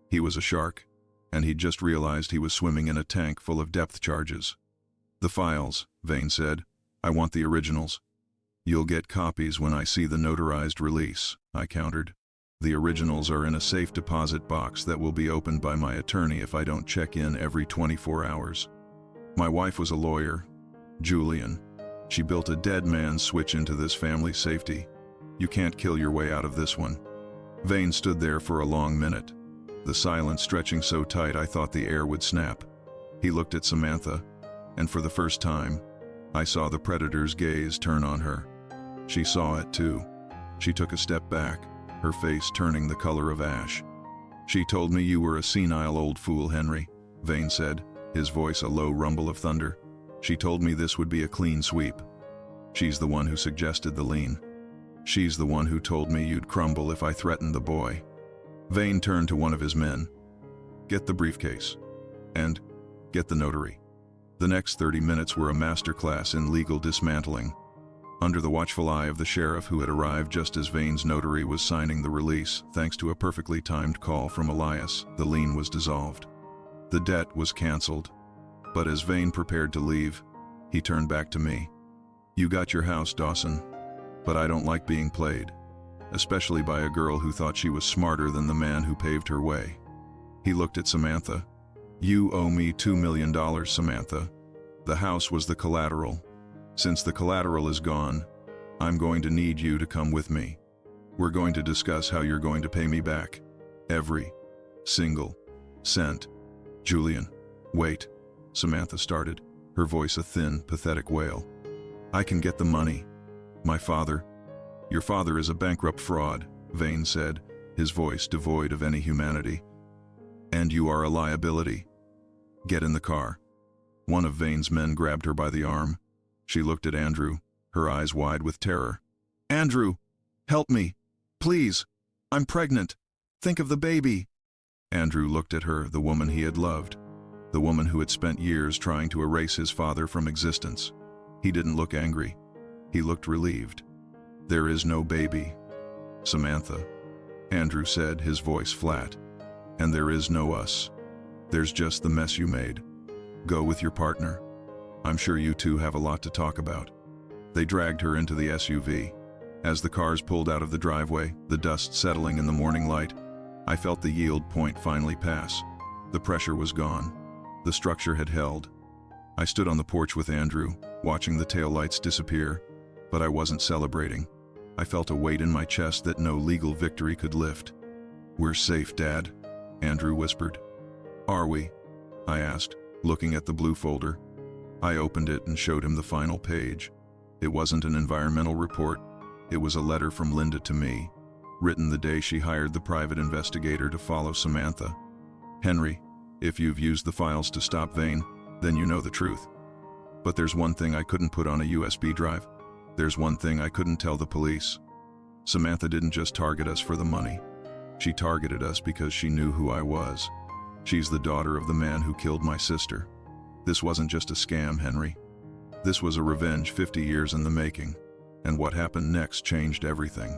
He was a shark, and he'd just realized he was swimming in a tank full of depth charges. The files, Vane said. I want the originals. You'll get copies when I see the notarized release, I countered. The originals are in a safe deposit box that will be opened by my attorney if I don't check in every 24 hours. My wife was a lawyer, Julian. She built a dead man's switch into this family's safety. You can't kill your way out of this one. Vane stood there for a long minute, the silence stretching so tight I thought the air would snap. He looked at Samantha, and for the first time, I saw the predator's gaze turn on her. She saw it too. She took a step back, her face turning the color of ash. She told me you were a senile old fool, Henry, Vane said, his voice a low rumble of thunder. She told me this would be a clean sweep. She's the one who suggested the lien. She's the one who told me you'd crumble if I threatened the boy. Vane turned to one of his men. Get the briefcase. And get the notary. The next 30 minutes were a masterclass in legal dismantling. Under the watchful eye of the sheriff, who had arrived just as Vane's notary was signing the release, thanks to a perfectly timed call from Elias, the lien was dissolved. The debt was canceled. But as Vane prepared to leave, he turned back to me. You got your house, Dawson, but I don't like being played, especially by a girl who thought she was smarter than the man who paved her way. He looked at Samantha. You owe me $2 million, Samantha. The house was the collateral. Since the collateral is gone, I'm going to need you to come with me. We're going to discuss how you're going to pay me back. Every single cent. Julian, wait, Samantha started, her voice a thin, pathetic wail. I can get the money. Your father is a bankrupt fraud, Vane said, his voice devoid of any humanity. And you are a liability. Get in the car. One of Vane's men grabbed her by the arm. She looked at Andrew, her eyes wide with terror. Andrew, help me. Please. I'm pregnant. Think of the baby. Andrew looked at her, the woman he had loved, the woman who had spent years trying to erase his father from existence. He didn't look angry. He looked relieved. There is no baby, Samantha, Andrew said, his voice flat. And there is no us. There's just the mess you made. Go with your partner. I'm sure you two have a lot to talk about. They dragged her into the SUV. As the cars pulled out of the driveway, the dust settling in the morning light, I felt the yield point finally pass. The pressure was gone. The structure had held. I stood on the porch with Andrew, watching the taillights disappear, but I wasn't celebrating. I felt a weight in my chest that no legal victory could lift. We're safe, Dad, Andrew whispered. Are we? I asked, looking at the blue folder. I opened it and showed him the final page. It wasn't an environmental report. It was a letter from Linda to me, written the day she hired the private investigator to follow Samantha. Henry, if you've used the files to stop Vane, then you know the truth. But there's one thing I couldn't put on a USB drive. There's one thing I couldn't tell the police. Samantha didn't just target us for the money. She targeted us because she knew who I was. She's the daughter of the man who killed my sister. This wasn't just a scam, Henry. This was a revenge 50 years in the making. And what happened next changed everything.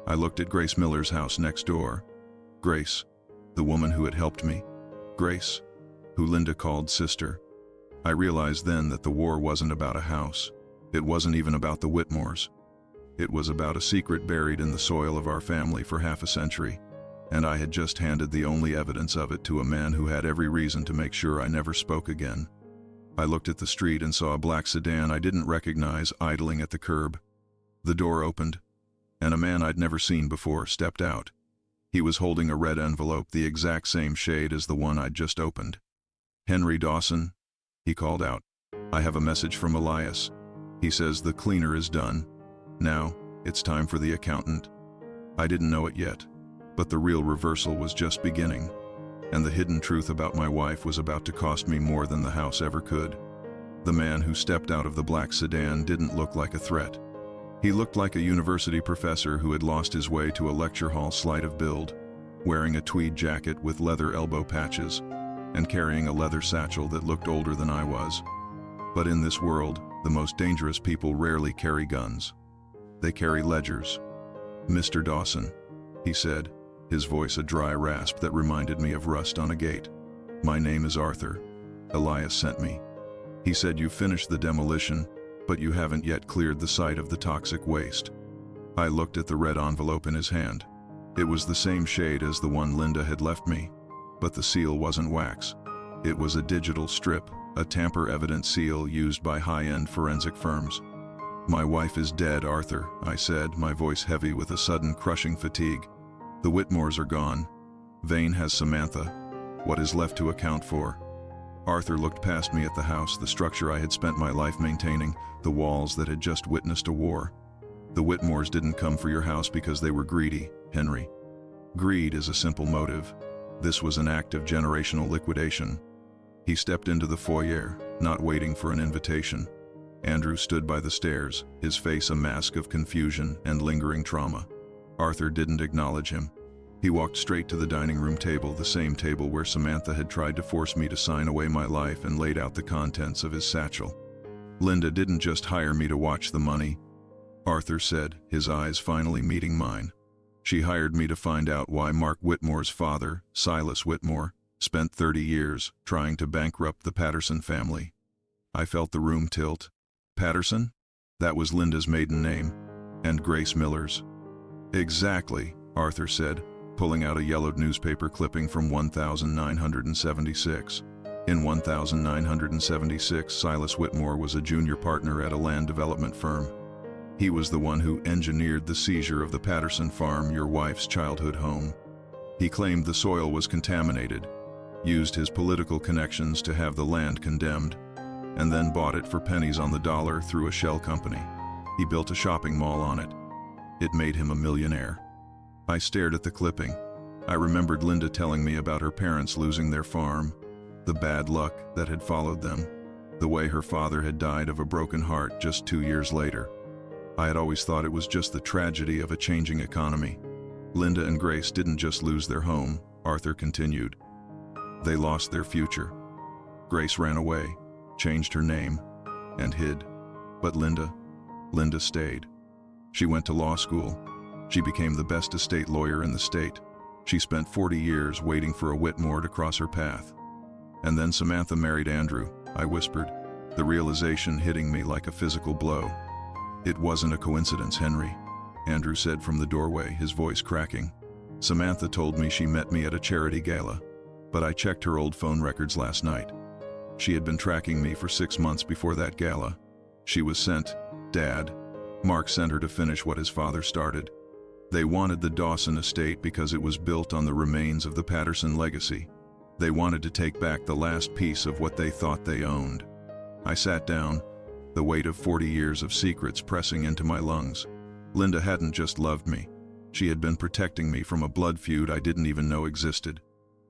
I looked at Grace Miller's house next door. Grace, the woman who had helped me. Grace, who Linda called sister. I realized then that the war wasn't about a house. It wasn't even about the Whitmores. It was about a secret buried in the soil of our family for half a century, and I had just handed the only evidence of it to a man who had every reason to make sure I never spoke again. I looked at the street and saw a black sedan I didn't recognize idling at the curb. The door opened, and a man I'd never seen before stepped out. He was holding a red envelope, the exact same shade as the one I'd just opened. "Henry Dawson," he called out. "I have a message from Elias. He says the cleaner is done. Now, it's time for the accountant." I didn't know it yet, but the real reversal was just beginning, and the hidden truth about my wife was about to cost me more than the house ever could. The man who stepped out of the black sedan didn't look like a threat. He looked like a university professor who had lost his way to a lecture hall sleight of build, wearing a tweed jacket with leather elbow patches, and carrying a leather satchel that looked older than I was. But in this world, the most dangerous people rarely carry guns. They carry ledgers. "Mr. Dawson," he said, his voice a dry rasp that reminded me of rust on a gate. "My name is Arthur. Elias sent me. He said you finished the demolition, but you haven't yet cleared the site of the toxic waste." I looked at the red envelope in his hand. It was the same shade as the one Linda had left me, but the seal wasn't wax. It was a digital strip, a tamper-evident seal used by high-end forensic firms. "My wife is dead, Arthur," I said, my voice heavy with a sudden crushing fatigue. "The Whitmores are gone. Vane has Samantha. What is left to account for?" Arthur looked past me at the house, the structure I had spent my life maintaining, the walls that had just witnessed a war. "The Whitmores didn't come for your house because they were greedy, Henry. Greed is a simple motive. This was an act of generational liquidation." He stepped into the foyer, not waiting for an invitation. Andrew stood by the stairs, his face a mask of confusion and lingering trauma. Arthur didn't acknowledge him. He walked straight to the dining room table, the same table where Samantha had tried to force me to sign away my life, and laid out the contents of his satchel. "Linda didn't just hire me to watch the money," Arthur said, his eyes finally meeting mine. "She hired me to find out why Mark Whitmore's father, Silas Whitmore, spent 30 years trying to bankrupt the Patterson family." I felt the room tilt. Patterson? That was Linda's maiden name, and Grace Miller's. "Exactly," Arthur said, pulling out a yellowed newspaper clipping from 1976. In 1976, Silas Whitmore was a junior partner at a land development firm. He was the one who engineered the seizure of the Patterson farm, your wife's childhood home. He claimed the soil was contaminated, used his political connections to have the land condemned, and then bought it for pennies on the dollar through a shell company. He built a shopping mall on it. It made him a millionaire. I stared at the clipping. I remembered Linda telling me about her parents losing their farm, the bad luck that had followed them, the way her father had died of a broken heart just 2 years later. I had always thought it was just the tragedy of a changing economy. Linda and Grace didn't just lose their home, Arthur continued. They lost their future. Grace ran away, changed her name, and hid. But Linda stayed. She went to law school. She became the best estate lawyer in the state. She spent 40 years waiting for a Whitmore to cross her path. And then Samantha married Andrew, I whispered, the realization hitting me like a physical blow. "It wasn't a coincidence, Henry," Andrew said from the doorway, his voice cracking. "Samantha told me she met me at a charity gala, but I checked her old phone records last night. She had been tracking me for 6 months before that gala. She was sent, Dad. Mark sent her to finish what his father started. They wanted the Dawson estate because it was built on the remains of the Patterson legacy. They wanted to take back the last piece of what they thought they owned." I sat down, the weight of 40 years of secrets pressing into my lungs. Linda hadn't just loved me. She had been protecting me from a blood feud I didn't even know existed.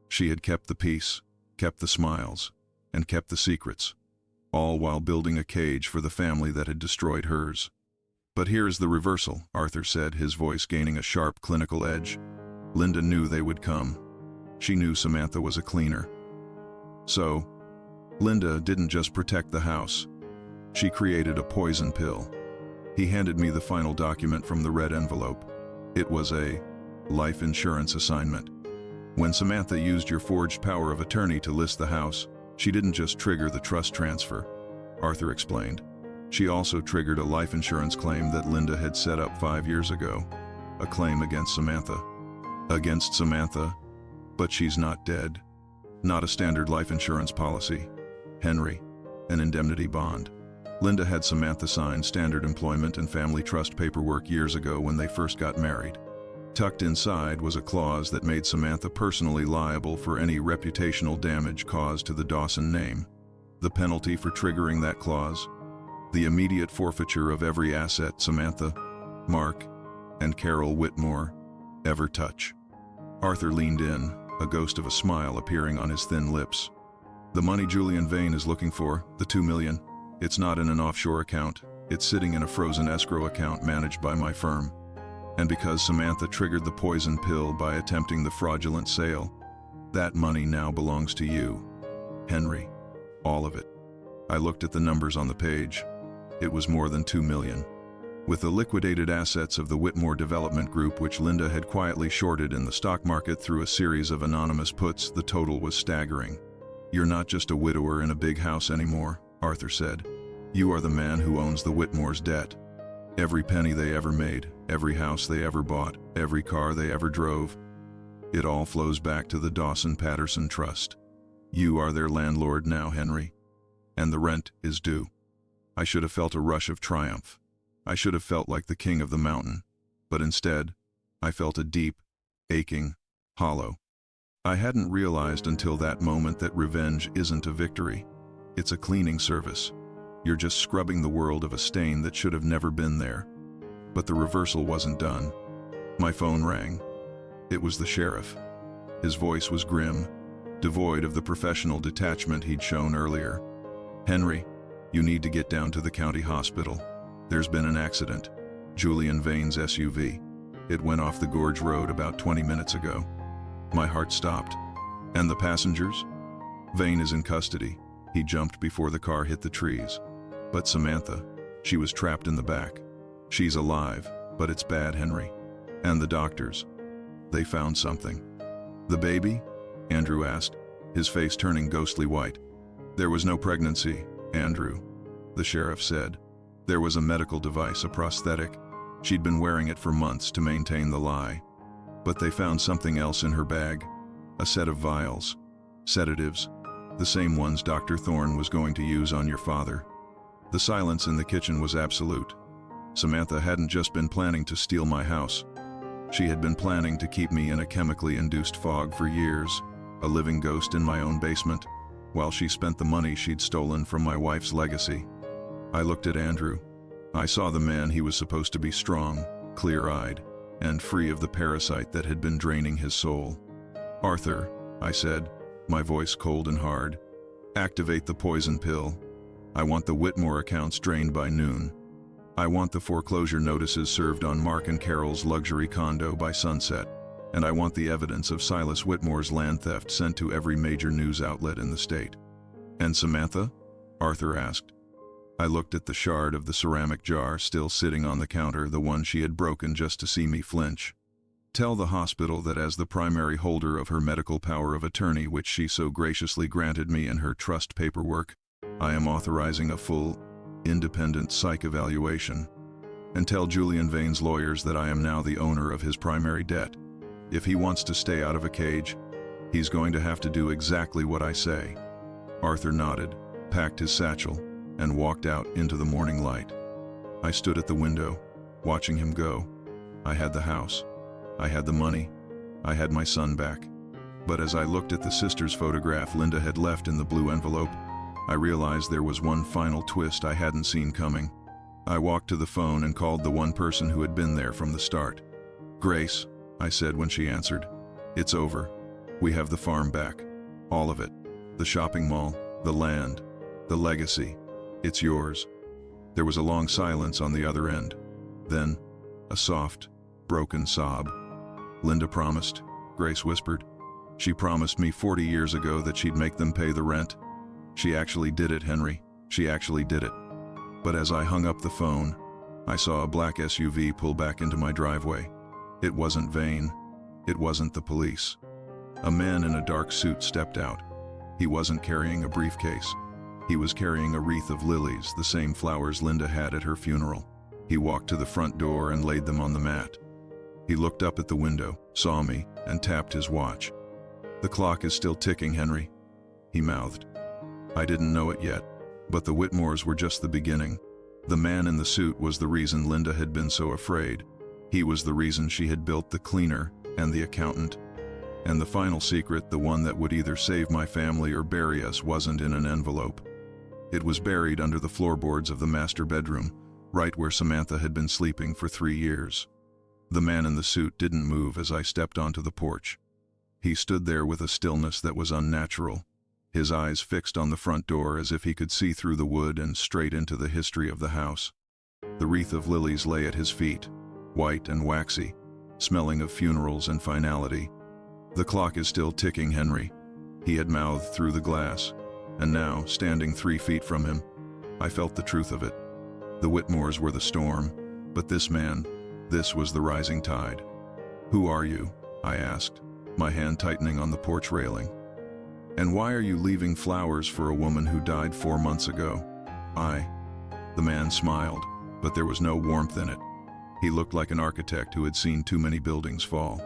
She had kept the peace, kept the smiles, and kept the secrets. all while building a cage for the family that had destroyed hers. "But here's the reversal," Arthur said, his voice gaining a sharp clinical edge. "Linda knew they would come. She knew Samantha was a cleaner. So, Linda didn't just protect the house. She created a poison pill." He handed me the final document from the red envelope. It was a life insurance assignment. "When Samantha used your forged power of attorney to list the house, she didn't just trigger the trust transfer," Arthur explained. "She also triggered a life insurance claim that Linda had set up 5 years ago. A claim against Samantha." "Against Samantha? But she's not dead. Not a standard life insurance policy. Henry, an indemnity bond. Linda had Samantha sign standard employment and family trust paperwork years ago when they first got married. Tucked inside was a clause that made Samantha personally liable for any reputational damage caused to the Dawson name. The penalty for triggering that clause? The immediate forfeiture of every asset Samantha, Mark, and Carol Whitmore ever touch." Arthur leaned in, a ghost of a smile appearing on his thin lips. "The money Julian Vane is looking for, the $2 million, it's not in an offshore account. It's sitting in a frozen escrow account managed by my firm. And because Samantha triggered the poison pill by attempting the fraudulent sale, that money now belongs to you, Henry. All of it." I looked at the numbers on the page. It was more than $2 million. With the liquidated assets of the Whitmore Development Group, which Linda had quietly shorted in the stock market through a series of anonymous puts, the total was staggering. "You're not just a widower in a big house anymore," Arthur said. "You are the man who owns the Whitmore's debt. Every penny they ever made, every house they ever bought, every car they ever drove. It all flows back to the Dawson-Patterson Trust. You are their landlord now, Henry. And the rent is due." I should have felt a rush of triumph. I should have felt like the king of the mountain. But instead, I felt a deep, aching hollow. I hadn't realized until that moment that revenge isn't a victory. It's a cleaning service. You're just scrubbing the world of a stain that should have never been there. But the reversal wasn't done. My phone rang. It was the sheriff. His voice was grim, devoid of the professional detachment he'd shown earlier. "Henry, you need to get down to the county hospital. There's been an accident. Julian Vane's SUV. It went off the Gorge Road about 20 minutes ago." My heart stopped. "And the passengers?" "Vane is in custody. He jumped before the car hit the trees. But Samantha, she was trapped in the back. She's alive, but it's bad, Henry. And the doctors, they found something." "The baby?" Andrew asked, his face turning ghostly white. "There was no pregnancy, Andrew," the sheriff said. "There was a medical device, a prosthetic. She'd been wearing it for months to maintain the lie. But they found something else in her bag, a set of vials, sedatives, the same ones Dr. Thorne was going to use on your father." The silence in the kitchen was absolute. Samantha hadn't just been planning to steal my house. She had been planning to keep me in a chemically induced fog for years, a living ghost in my own basement, while she spent the money she'd stolen from my wife's legacy. I looked at Andrew. I saw the man he was supposed to be, strong, clear-eyed, and free of the parasite that had been draining his soul. "Arthur," I said, my voice cold and hard, "activate the poison pill. I want the Whitmore accounts drained by noon. I want the foreclosure notices served on Mark and Carol's luxury condo by sunset. And I want the evidence of Silas Whitmore's land theft sent to every major news outlet in the state." "And Samantha?" Arthur asked. I looked at the shard of the ceramic jar still sitting on the counter, the one she had broken just to see me flinch. "Tell the hospital that as the primary holder of her medical power of attorney, which she so graciously granted me in her trust paperwork, I am authorizing a full, independent psych evaluation. And tell Julian Vane's lawyers that I am now the owner of his primary debt. If he wants to stay out of a cage, he's going to have to do exactly what I say." Arthur nodded, packed his satchel, and walked out into the morning light. I stood at the window, watching him go. I had the house. I had the money. I had my son back. But as I looked at the sister's photograph Linda had left in the blue envelope, I realized there was one final twist I hadn't seen coming. I walked to the phone and called the one person who had been there from the start. "Grace," I said when she answered, "it's over. We have the farm back. All of it. The shopping mall, the land, The legacy. It's yours. There was a long silence on the other end. Then, a soft, broken sob. Linda promised, Grace whispered. She promised me 40 years ago that she'd make them pay the rent. She actually did it, Henry. She actually did it. But as I hung up the phone, I saw a black SUV pull back into my driveway. It wasn't Vane. It wasn't the police. A man in a dark suit stepped out. He wasn't carrying a briefcase. He was carrying a wreath of lilies, the same flowers Linda had at her funeral. He walked to the front door and laid them on the mat. He looked up at the window, saw me, and tapped his watch. The clock is still ticking, Henry, he mouthed. I didn't know it yet, but the Whitmores were just the beginning. The man in the suit was the reason Linda had been so afraid. He was the reason she had built the cleaner and the accountant. And the final secret, the one that would either save my family or bury us, wasn't in an envelope. It was buried under the floorboards of the master bedroom, right where Samantha had been sleeping for 3 years. The man in the suit didn't move as I stepped onto the porch. He stood there with a stillness that was unnatural, his eyes fixed on the front door as if he could see through the wood and straight into the history of the house. The wreath of lilies lay at his feet, white and waxy, smelling of funerals and finality. The clock is still ticking, Henry, he had mouthed through the glass, and now, standing 3 feet from him, I felt the truth of it. The Whitmores were the storm, but this man, this was the rising tide. Who are you? I asked, my hand tightening on the porch railing. And why are you leaving flowers for a woman who died 4 months ago? The man smiled, but there was no warmth in it. He looked like an architect who had seen too many buildings fall.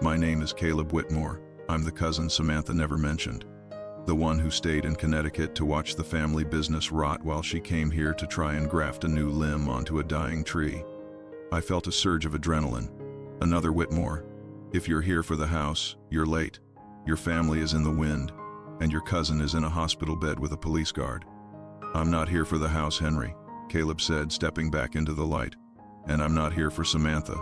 My name is Caleb Whitmore. I'm the cousin Samantha never mentioned. The one who stayed in Connecticut to watch the family business rot while she came here to try and graft a new limb onto a dying tree. I felt a surge of adrenaline. Another Whitmore. If you're here for the house, you're late. Your family is in the wind, and your cousin is in a hospital bed with a police guard. I'm not here for the house, Henry, Caleb said, stepping back into the light. And I'm not here for Samantha.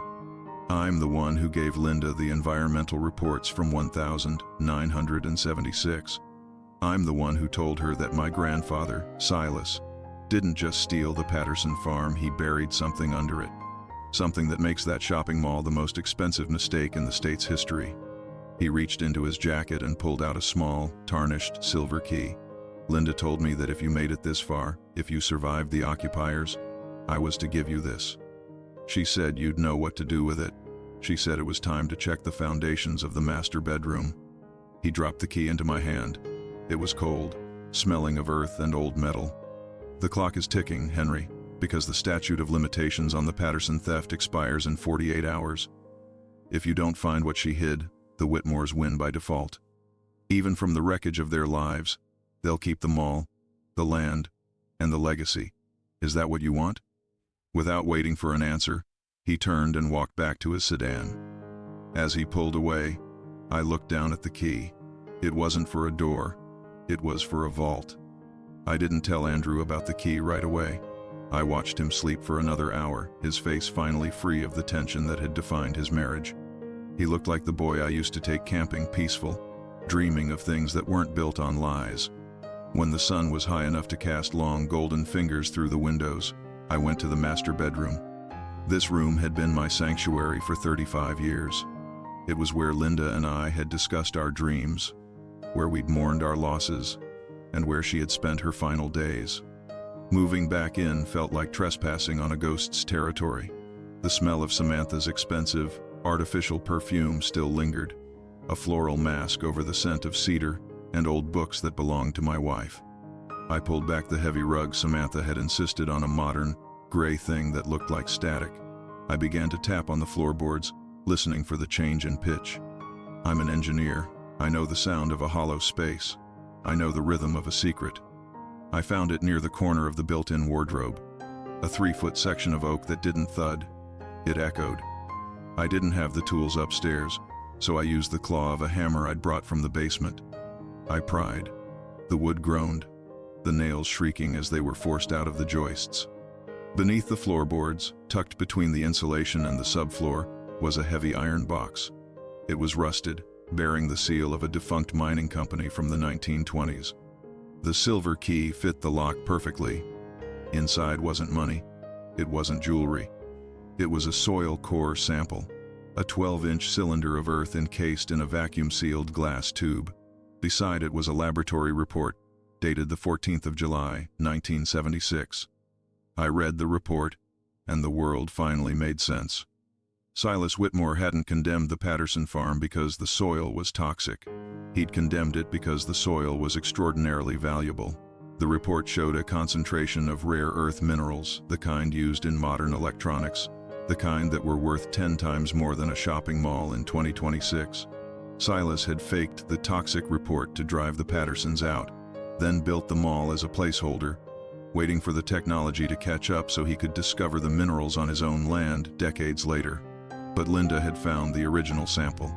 I'm the one who gave Linda the environmental reports from 1976. I'm the one who told her that my grandfather, Silas, didn't just steal the Patterson farm, he buried something under it. Something that makes that shopping mall the most expensive mistake in the state's history. He reached into his jacket and pulled out a small, tarnished silver key. Linda told me that if you made it this far, if you survived the occupiers, I was to give you this. She said you'd know what to do with it. She said it was time to check the foundations of the master bedroom. He dropped the key into my hand. It was cold, smelling of earth and old metal. The clock is ticking, Henry, because the statute of limitations on the Patterson theft expires in 48 hours. If you don't find what she hid, the Whitmores win by default. Even from the wreckage of their lives, they'll keep the mall, the land, and the legacy. Is that what you want? Without waiting for an answer, he turned and walked back to his sedan. As he pulled away, I looked down at the key. It wasn't for a door. It was for a vault. I didn't tell Andrew about the key right away. I watched him sleep for another hour, his face finally free of the tension that had defined his marriage. He looked like the boy I used to take camping, peaceful, dreaming of things that weren't built on lies. When the sun was high enough to cast long golden fingers through the windows, I went to the master bedroom. This room had been my sanctuary for 35 years. It was where Linda and I had discussed our dreams, where we'd mourned our losses, and where she had spent her final days. Moving back in felt like trespassing on a ghost's territory. The smell of Samantha's expensive, artificial perfume still lingered, a floral mask over the scent of cedar and old books that belonged to my wife. I pulled back the heavy rug Samantha had insisted on, a modern, gray thing that looked like static. I began to tap on the floorboards, listening for the change in pitch. I'm an engineer. I know the sound of a hollow space. I know the rhythm of a secret. I found it near the corner of the built-in wardrobe, a 3-foot section of oak that didn't thud. It echoed. I didn't have the tools upstairs, so I used the claw of a hammer I'd brought from the basement. I pried. The wood groaned, the nails shrieking as they were forced out of the joists. Beneath the floorboards, tucked between the insulation and the subfloor, was a heavy iron box. It was rusted, bearing the seal of a defunct mining company from the 1920s. The silver key fit the lock perfectly. Inside wasn't money. It wasn't jewelry. It was a soil core sample, a 12-inch cylinder of earth encased in a vacuum-sealed glass tube. Beside it was a laboratory report, dated the 14th of July, 1976. I read the report, and the world finally made sense. Silas Whitmore hadn't condemned the Patterson farm because the soil was toxic. He'd condemned it because the soil was extraordinarily valuable. The report showed a concentration of rare earth minerals, the kind used in modern electronics, the kind that were worth 10 times more than a shopping mall in 2026. Silas had faked the toxic report to drive the Pattersons out, then built the mall as a placeholder, waiting for the technology to catch up so he could discover the minerals on his own land decades later. But Linda had found the original sample.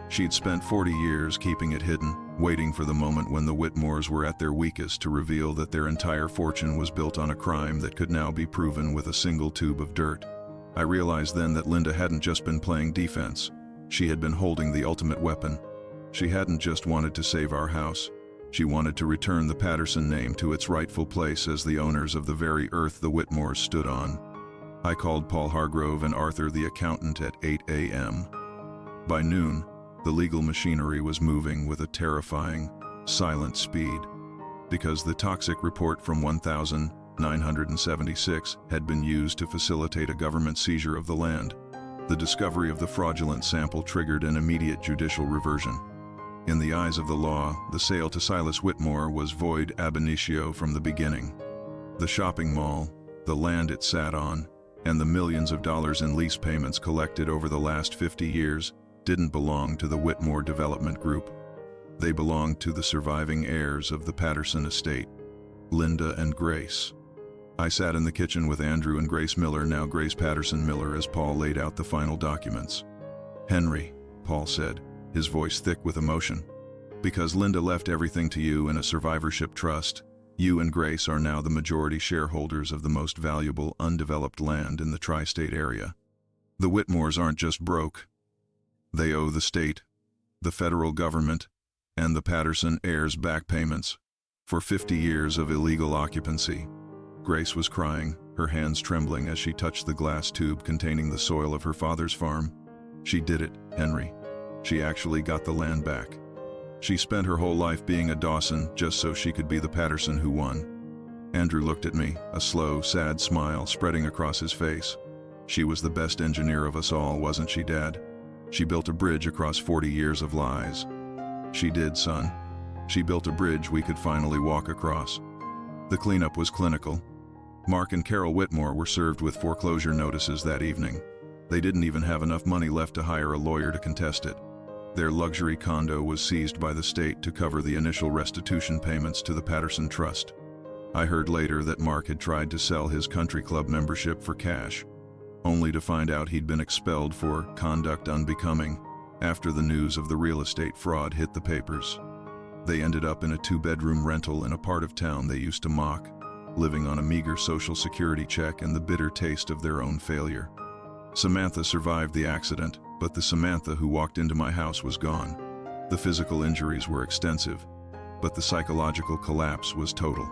She'd spent 40 years keeping it hidden, waiting for the moment when the Whitmores were at their weakest to reveal that their entire fortune was built on a crime that could now be proven with a single tube of dirt. I realized then that Linda hadn't just been playing defense. She had been holding the ultimate weapon. She hadn't just wanted to save our house. She wanted to return the Patterson name to its rightful place as the owners of the very earth the Whitmores stood on. I called Paul Hargrove and Arthur the accountant at 8 a.m. By noon, the legal machinery was moving with a terrifying, silent speed. Because the toxic report from 1976 had been used to facilitate a government seizure of the land, the discovery of the fraudulent sample triggered an immediate judicial reversion. In the eyes of the law, the sale to Silas Whitmore was void ab initio from the beginning. The shopping mall, the land it sat on, and the millions of dollars in lease payments collected over the last 50 years didn't belong to the Whitmore Development Group. They belonged to the surviving heirs of the Patterson estate, Linda and Grace. I sat in the kitchen with Andrew and Grace Miller, now Grace Patterson Miller, as Paul laid out the final documents. "Henry," Paul said, his voice thick with emotion, "because Linda left everything to you in a survivorship trust, you and Grace are now the majority shareholders of the most valuable undeveloped land in the tri-state area. The Whitmores aren't just broke. They owe the state, the federal government, and the Patterson heirs back payments for 50 years of illegal occupancy." Grace was crying, her hands trembling as she touched the glass tube containing the soil of her father's farm. "She did it, Henry. She actually got the land back. She spent her whole life being a Dawson just so she could be the Patterson who won." Andrew looked at me, a slow, sad smile spreading across his face. "She was the best engineer of us all, wasn't she, Dad? She built a bridge across 40 years of lies." "She did, son. She built a bridge we could finally walk across." The cleanup was clinical. Mark and Carol Whitmore were served with foreclosure notices that evening. They didn't even have enough money left to hire a lawyer to contest it. Their luxury condo was seized by the state to cover the initial restitution payments to the Patterson Trust. I heard later that Mark had tried to sell his country club membership for cash, only to find out he'd been expelled for conduct unbecoming after the news of the real estate fraud hit the papers. They ended up in a 2-bedroom rental in a part of town they used to mock, living on a meager Social Security check and the bitter taste of their own failure. Samantha survived the accident, but the Samantha who walked into my house was gone. The physical injuries were extensive, but the psychological collapse was total.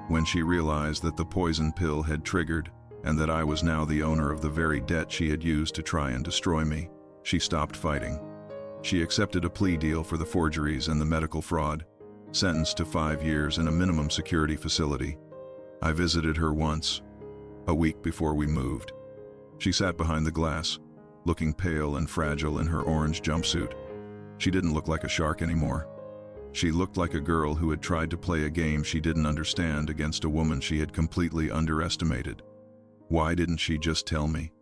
When she realized that the poison pill had triggered and that I was now the owner of the very debt she had used to try and destroy me, she stopped fighting. She accepted a plea deal for the forgeries and the medical fraud, sentenced to 5 years in a minimum security facility. I visited her once, a week before we moved. She sat behind the glass, looking pale and fragile in her orange jumpsuit. She didn't look like a shark anymore. She looked like a girl who had tried to play a game she didn't understand against a woman she had completely underestimated. "Why didn't she just tell me?"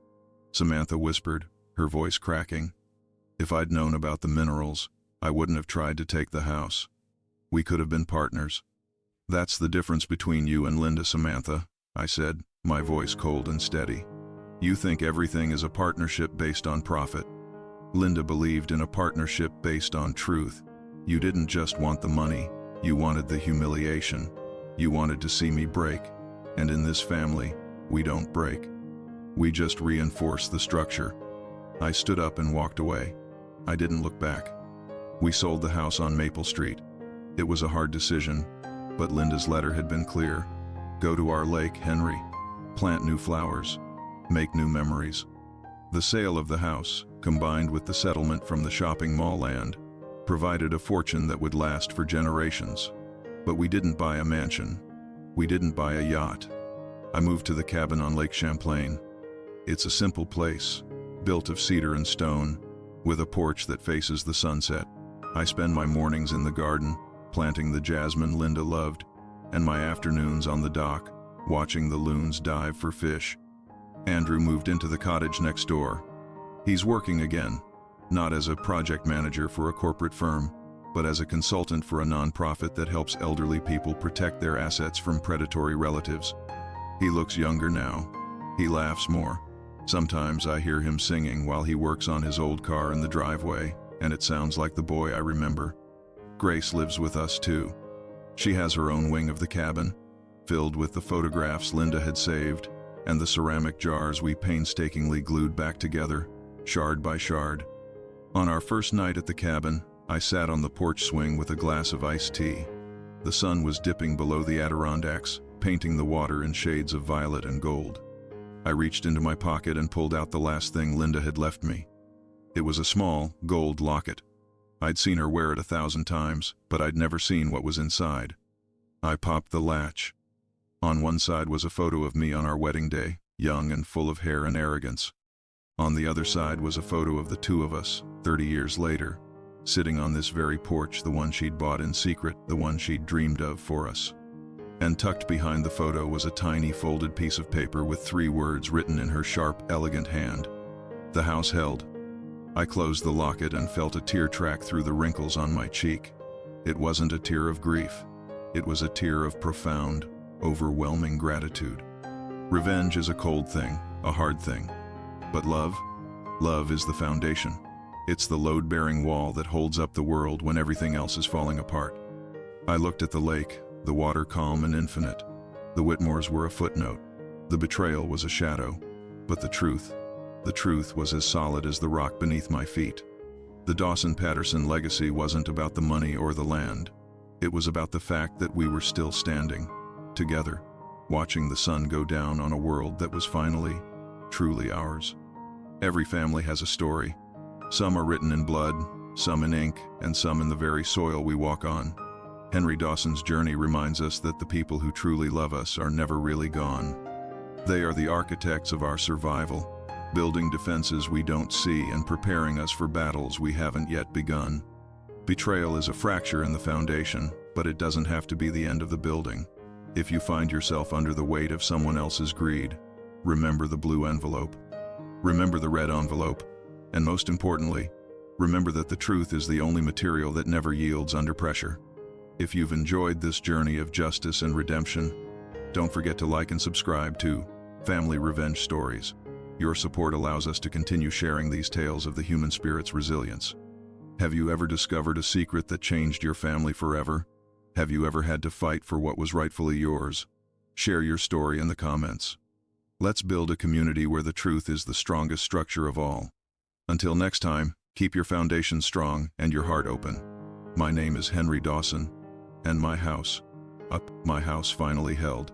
Samantha whispered, her voice cracking. "If I'd known about the minerals, I wouldn't have tried to take the house. We could have been partners." "That's the difference between you and Linda, Samantha," I said, my voice cold and steady. "You think everything is a partnership based on profit. Linda believed in a partnership based on truth. You didn't just want the money, you wanted the humiliation. You wanted to see me break. And in this family, we don't break. We just reinforce the structure." I stood up and walked away. I didn't look back. We sold the house on Maple Street. It was a hard decision, But Linda's letter had been clear. Go to our lake, Henry. Plant new flowers. Make new memories. The sale of the house, combined with the settlement from the shopping mall land, provided a fortune that would last for generations. But we didn't buy a mansion. We didn't buy a yacht. I moved to the cabin on Lake Champlain. It's a simple place, built of cedar and stone, with a porch that faces the sunset. I spend my mornings in the garden, planting the jasmine Linda loved, and my afternoons on the dock, watching the loons dive for fish. Andrew moved into the cottage next door. He's working again, not as a project manager for a corporate firm, but as a consultant for a nonprofit that helps elderly people protect their assets from predatory relatives. He looks younger now. He laughs more. Sometimes I hear him singing while he works on his old car in the driveway, and it sounds like the boy I remember. Grace lives with us too. She has her own wing of the cabin, filled with the photographs Linda had saved and the ceramic jars we painstakingly glued back together, shard by shard. On our first night at the cabin, I sat on the porch swing with a glass of iced tea. The sun was dipping below the Adirondacks, painting the water in shades of violet and gold. I reached into my pocket and pulled out the last thing Linda had left me. It was a small, gold locket. I'd seen her wear it 1,000 times, but I'd never seen what was inside. I popped the latch. On one side was a photo of me on our wedding day, young and full of hair and arrogance. On the other side was a photo of the two of us, 30 years later, sitting on this very porch, the one she'd bought in secret, the one she'd dreamed of for us. And tucked behind the photo was a tiny folded piece of paper with 3 words written in her sharp, elegant hand. The house held. I closed the locket and felt a tear track through the wrinkles on my cheek. It wasn't a tear of grief. It was a tear of profound, overwhelming gratitude. Revenge is a cold thing, a hard thing. But love is the foundation. It's the load-bearing wall that holds up the world when everything else is falling apart. I looked at the lake, the water calm and infinite. The Whitmores were a footnote. The betrayal was a shadow. But the truth was as solid as the rock beneath my feet. The Dawson-Patterson legacy wasn't about the money or the land. It was about the fact that we were still standing, together, watching the sun go down on a world that was finally, truly ours. Every family has a story. Some are written in blood, some in ink, and some in the very soil we walk on. Henry Dawson's journey reminds us that the people who truly love us are never really gone. They are the architects of our survival, building defenses we don't see and preparing us for battles we haven't yet begun. Betrayal is a fracture in the foundation, but it doesn't have to be the end of the building. If you find yourself under the weight of someone else's greed, remember the blue envelope. Remember the red envelope. And most importantly, remember that the truth is the only material that never yields under pressure. If you've enjoyed this journey of justice and redemption, don't forget to like and subscribe to Family Revenge Stories. Your support allows us to continue sharing these tales of the human spirit's resilience. Have you ever discovered a secret that changed your family forever? Have you ever had to fight for what was rightfully yours? Share your story in the comments. Let's build a community where the truth is the strongest structure of all. Until next time, keep your foundation strong and your heart open. My name is Henry Dawson, and my house finally held.